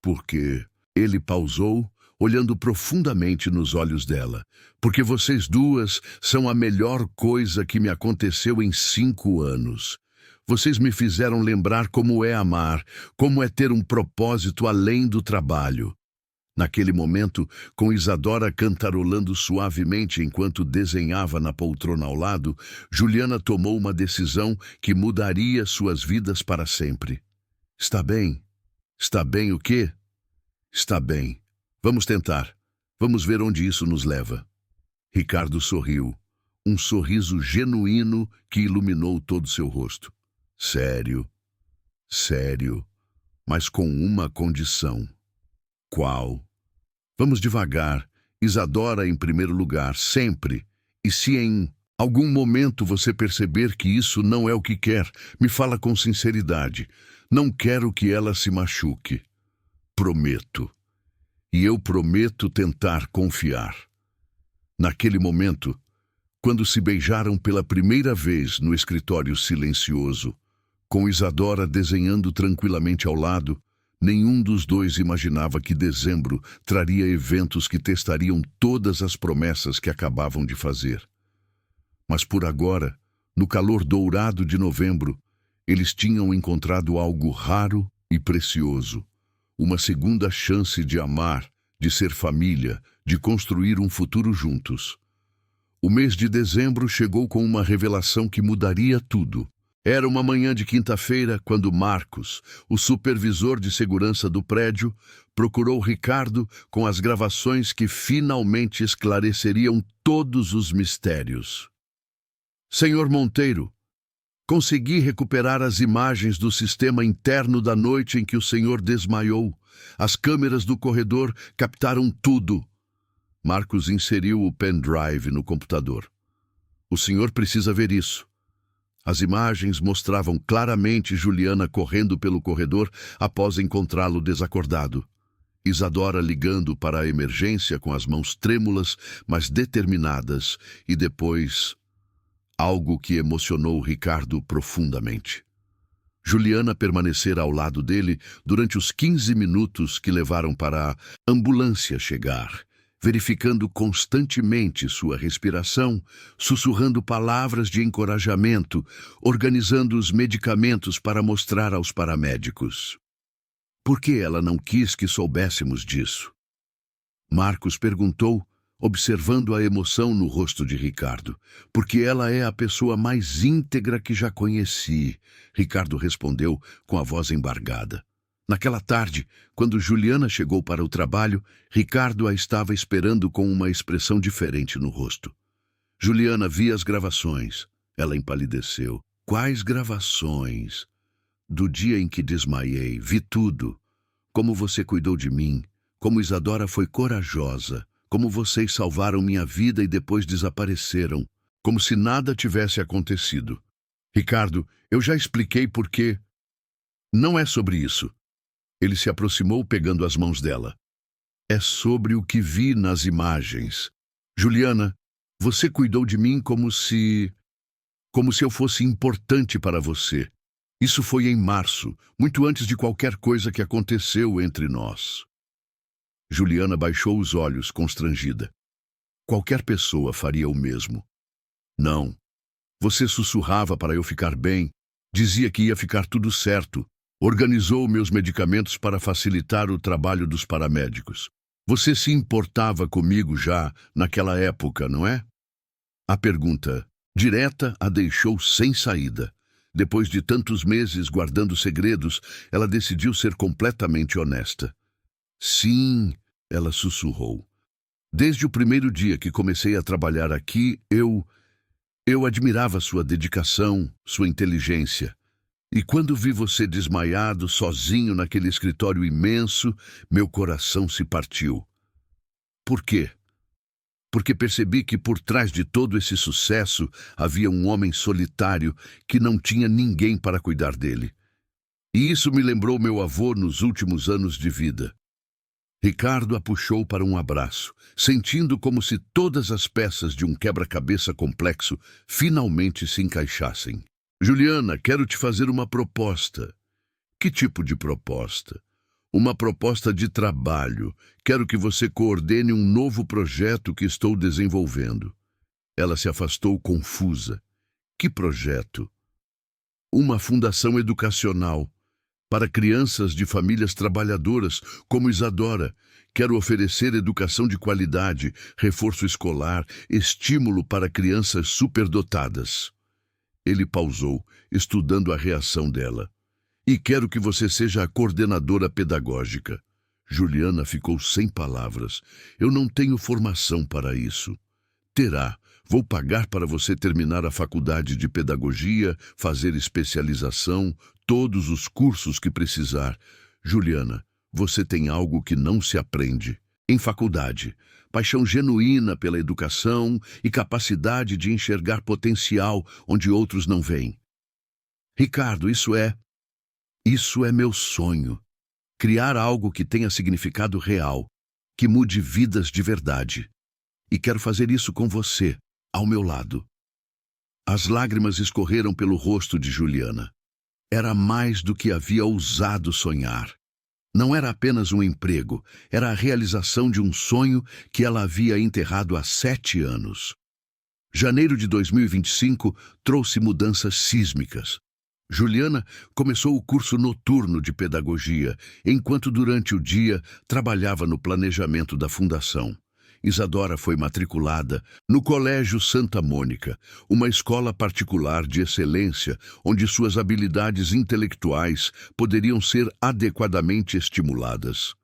Porque ele pausou, olhando profundamente nos olhos dela. Porque vocês duas são a melhor coisa que me aconteceu em 5 anos. Vocês me fizeram lembrar como é amar, como é ter um propósito além do trabalho. Naquele momento, com Isadora cantarolando suavemente enquanto desenhava na poltrona ao lado, Juliana tomou uma decisão que mudaria suas vidas para sempre. Está bem? Está bem o quê? Está bem. Vamos tentar. Vamos ver onde isso nos leva. Ricardo sorriu. Um sorriso genuíno que iluminou todo seu rosto. Sério. Sério. Mas com uma condição. Qual? Vamos devagar. Isadora em primeiro lugar, sempre. E se em algum momento você perceber que isso não é o que quer, me fala com sinceridade. Não quero que ela se machuque. Prometo. E eu prometo tentar confiar. Naquele momento, quando se beijaram pela primeira vez no escritório silencioso, com Isadora desenhando tranquilamente ao lado, nenhum dos dois imaginava que dezembro traria eventos que testariam todas as promessas que acabavam de fazer. Mas por agora, no calor dourado de novembro, eles tinham encontrado algo raro e precioso. Uma segunda chance de amar, de ser família, de construir um futuro juntos. O mês de dezembro chegou com uma revelação que mudaria tudo. Era uma manhã de quinta-feira quando Marcos, o supervisor de segurança do prédio, procurou Ricardo com as gravações que finalmente esclareceriam todos os mistérios. Senhor Monteiro, consegui recuperar as imagens do sistema interno da noite em que o senhor desmaiou. As câmeras do corredor captaram tudo. Marcos inseriu o pendrive no computador. O senhor precisa ver isso. As imagens mostravam claramente Juliana correndo pelo corredor após encontrá-lo desacordado. Isadora ligando para a emergência com as mãos trêmulas, mas determinadas, e depois algo que emocionou Ricardo profundamente. Juliana permanecera ao lado dele durante os 15 minutos que levaram para a ambulância chegar, verificando constantemente sua respiração, sussurrando palavras de encorajamento, organizando os medicamentos para mostrar aos paramédicos. Por que ela não quis que soubéssemos disso? Marcos perguntou, observando a emoção no rosto de Ricardo. Porque ela é a pessoa mais íntegra que já conheci, Ricardo respondeu com a voz embargada. Naquela tarde, quando Juliana chegou para o trabalho, Ricardo a estava esperando com uma expressão diferente no rosto. Juliana via as gravações. Ela empalideceu. Quais gravações? Do dia em que desmaiei, vi tudo. Como você cuidou de mim, como Isadora foi corajosa, como vocês salvaram minha vida e depois desapareceram, como se nada tivesse acontecido. Ricardo, eu já expliquei por quê. Não é sobre isso. Ele se aproximou pegando as mãos dela. É sobre o que vi nas imagens. Juliana, você cuidou de mim como se eu fosse importante para você. Isso foi em março, muito antes de qualquer coisa que aconteceu entre nós. Juliana baixou os olhos, constrangida. Qualquer pessoa faria o mesmo. Não. Você sussurrava para eu ficar bem, dizia que ia ficar tudo certo, organizou meus medicamentos para facilitar o trabalho dos paramédicos. Você se importava comigo já naquela época, não é? A pergunta direta a deixou sem saída. Depois de tantos meses guardando segredos, ela decidiu ser completamente honesta. Sim, ela sussurrou. Desde o primeiro dia que comecei a trabalhar aqui, eu admirava sua dedicação, sua inteligência. E quando vi você desmaiado, sozinho naquele escritório imenso, meu coração se partiu. Por quê? Porque percebi que por trás de todo esse sucesso havia um homem solitário que não tinha ninguém para cuidar dele. E isso me lembrou meu avô nos últimos anos de vida. Ricardo a puxou para um abraço, sentindo como se todas as peças de um quebra-cabeça complexo finalmente se encaixassem. Juliana, quero te fazer uma proposta. Que tipo de proposta? Uma proposta de trabalho. Quero que você coordene um novo projeto que estou desenvolvendo. Ela se afastou confusa. Que projeto? Uma fundação educacional. Para crianças de famílias trabalhadoras, como Isadora, quero oferecer educação de qualidade, reforço escolar, estímulo para crianças superdotadas. Ele pausou, estudando a reação dela. E quero que você seja a coordenadora pedagógica. Juliana ficou sem palavras. Eu não tenho formação para isso. Terá. Vou pagar para você terminar a faculdade de pedagogia, fazer especialização, todos os cursos que precisar. Juliana, você tem algo que não se aprende. Em faculdade, paixão genuína pela educação e capacidade de enxergar potencial onde outros não veem. Ricardo, isso é meu sonho. Criar algo que tenha significado real, que mude vidas de verdade. E quero fazer isso com você, ao meu lado. As lágrimas escorreram pelo rosto de Juliana. Era mais do que havia ousado sonhar. Não era apenas um emprego, era a realização de um sonho que ela havia enterrado há 7 anos. Janeiro de 2025 trouxe mudanças sísmicas. Juliana começou o curso noturno de pedagogia, enquanto durante o dia trabalhava no planejamento da fundação. Isadora foi matriculada no Colégio Santa Mônica, uma escola particular de excelência onde suas habilidades intelectuais poderiam ser adequadamente estimuladas.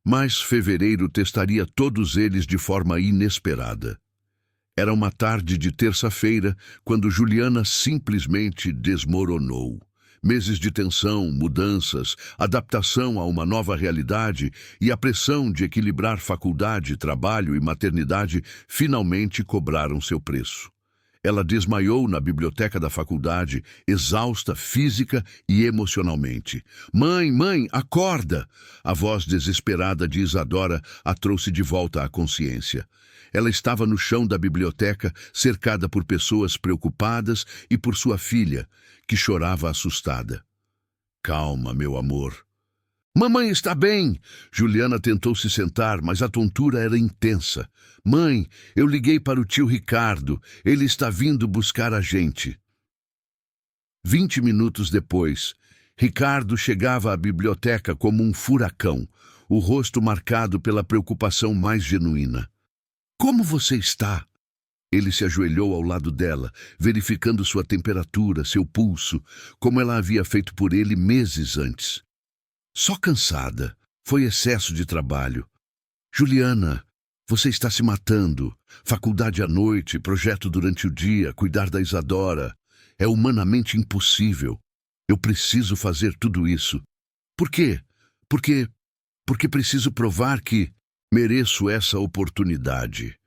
Mas fevereiro testaria todos eles de forma inesperada. Era uma tarde de terça-feira quando Juliana simplesmente desmoronou. Meses de tensão, mudanças, adaptação a uma nova realidade e a pressão de equilibrar faculdade, trabalho e maternidade finalmente cobraram seu preço. Ela desmaiou na biblioteca da faculdade, exausta física e emocionalmente. Mãe, acorda! A voz desesperada de Isadora a trouxe de volta à consciência. Ela estava no chão da biblioteca, cercada por pessoas preocupadas e por sua filha, que chorava assustada. Calma, meu amor. Mamãe está bem! Juliana tentou se sentar, mas a tontura era intensa. Mãe, eu liguei para o tio Ricardo. Ele está vindo buscar a gente. 20 minutos depois, Ricardo chegava à biblioteca como um furacão, o rosto marcado pela preocupação mais genuína. Como você está? Ele se ajoelhou ao lado dela, verificando sua temperatura, seu pulso, como ela havia feito por ele meses antes. Só cansada. Foi excesso de trabalho. Juliana, você está se matando. Faculdade à noite, projeto durante o dia, cuidar da Isadora. É humanamente impossível. Eu preciso fazer tudo isso. Por quê? Porque preciso provar que mereço essa oportunidade.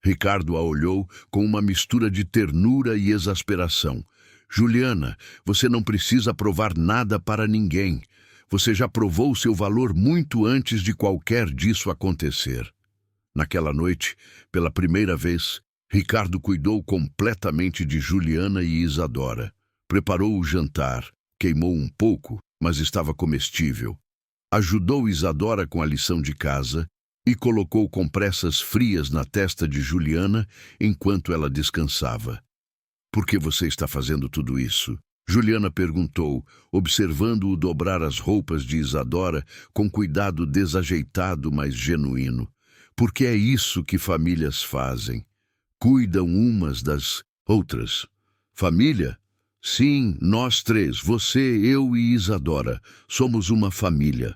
Ricardo a olhou com uma mistura de ternura e exasperação. Juliana, você não precisa provar nada para ninguém. Você já provou seu valor muito antes de qualquer disso acontecer. Naquela noite, pela primeira vez, Ricardo cuidou completamente de Juliana e Isadora. Preparou o jantar, queimou um pouco, mas estava comestível. Ajudou Isadora com a lição de casa e colocou compressas frias na testa de Juliana enquanto ela descansava. Por que você está fazendo tudo isso? Juliana perguntou, observando-o dobrar as roupas de Isadora com cuidado desajeitado, mas genuíno. Porque é isso que famílias fazem. Cuidam umas das outras. Família? Sim, nós três, você, eu e Isadora, somos uma família.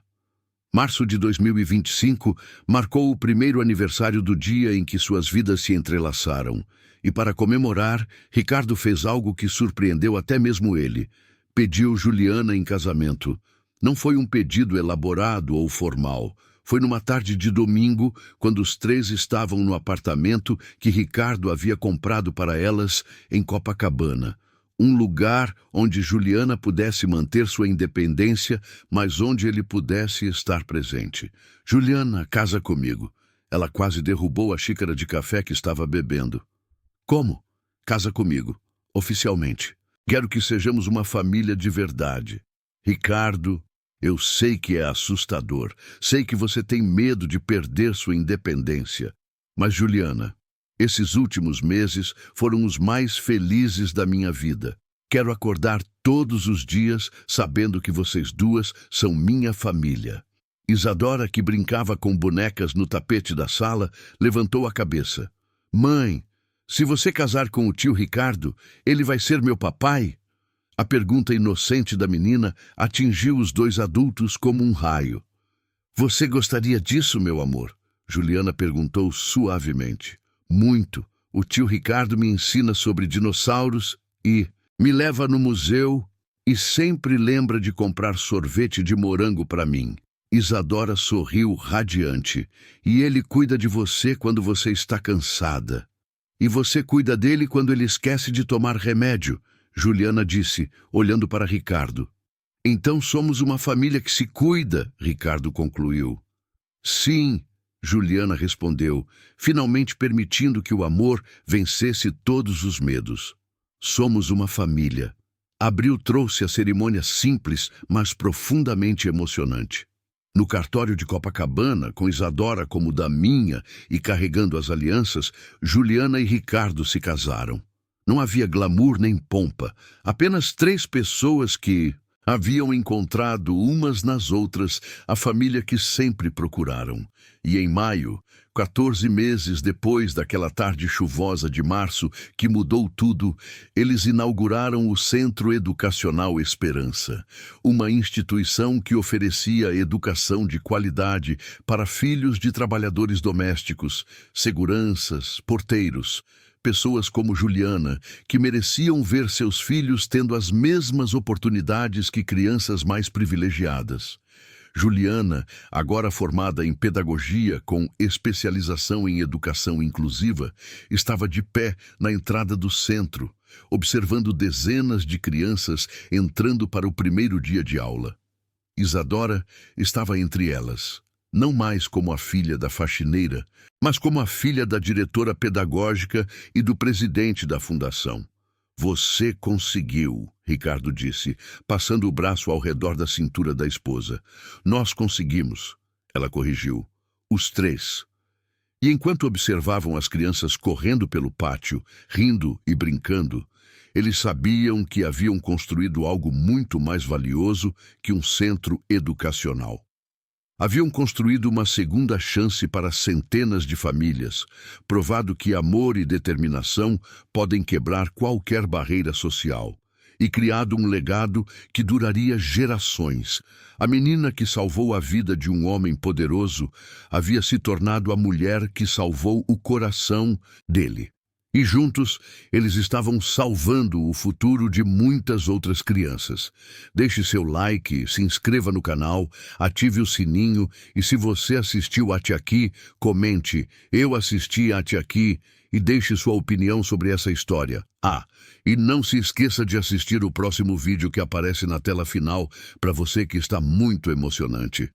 Março de 2025 marcou o primeiro aniversário do dia em que suas vidas se entrelaçaram. E para comemorar, Ricardo fez algo que surpreendeu até mesmo ele. Pediu Juliana em casamento. Não foi um pedido elaborado ou formal. Foi numa tarde de domingo, quando os três estavam no apartamento que Ricardo havia comprado para elas em Copacabana. Um lugar onde Juliana pudesse manter sua independência, mas onde ele pudesse estar presente. Juliana, casa comigo. Ela quase derrubou a xícara de café que estava bebendo. Como? Casa comigo, oficialmente. Quero que sejamos uma família de verdade. Ricardo, eu sei que é assustador. Sei que você tem medo de perder sua independência. Mas, Juliana, esses últimos meses foram os mais felizes da minha vida. Quero acordar todos os dias sabendo que vocês duas são minha família. Isadora, que brincava com bonecas no tapete da sala, levantou a cabeça. Mãe, se você casar com o tio Ricardo, ele vai ser meu papai? A pergunta inocente da menina atingiu os dois adultos como um raio. Você gostaria disso, meu amor? Juliana perguntou suavemente. Muito. O tio Ricardo me ensina sobre dinossauros e me leva no museu e sempre lembra de comprar sorvete de morango para mim. Isadora sorriu radiante. E ele cuida de você quando você está cansada. E você cuida dele quando ele esquece de tomar remédio, Juliana disse, olhando para Ricardo. Então somos uma família que se cuida, Ricardo concluiu. Sim, Juliana respondeu, finalmente permitindo que o amor vencesse todos os medos. Somos uma família. Abril trouxe a cerimônia simples, mas profundamente emocionante. No cartório de Copacabana, com Isadora como daminha e carregando as alianças, Juliana e Ricardo se casaram. Não havia glamour nem pompa, apenas 3 pessoas que haviam encontrado umas nas outras a família que sempre procuraram. E em maio, 14 meses depois daquela tarde chuvosa de março que mudou tudo, eles inauguraram o Centro Educacional Esperança, uma instituição que oferecia educação de qualidade para filhos de trabalhadores domésticos, seguranças, porteiros, pessoas como Juliana, que mereciam ver seus filhos tendo as mesmas oportunidades que crianças mais privilegiadas. Juliana, agora formada em pedagogia com especialização em educação inclusiva, estava de pé na entrada do centro, observando dezenas de crianças entrando para o primeiro dia de aula. Isadora estava entre elas, não mais como a filha da faxineira, mas como a filha da diretora pedagógica e do presidente da fundação. Você conseguiu, Ricardo disse, passando o braço ao redor da cintura da esposa. Nós conseguimos, ela corrigiu. Os três. E enquanto observavam as crianças correndo pelo pátio, rindo e brincando, eles sabiam que haviam construído algo muito mais valioso que um centro educacional. Haviam construído uma segunda chance para centenas de famílias, provado que amor e determinação podem quebrar qualquer barreira social, e criado um legado que duraria gerações. A menina que salvou a vida de um homem poderoso havia se tornado a mulher que salvou o coração dele. E juntos, eles estavam salvando o futuro de muitas outras crianças. Deixe seu like, se inscreva no canal, ative o sininho e se você assistiu até aqui, comente, eu assisti até aqui e deixe sua opinião sobre essa história. E não se esqueça de assistir o próximo vídeo que aparece na tela final para você que está muito emocionante.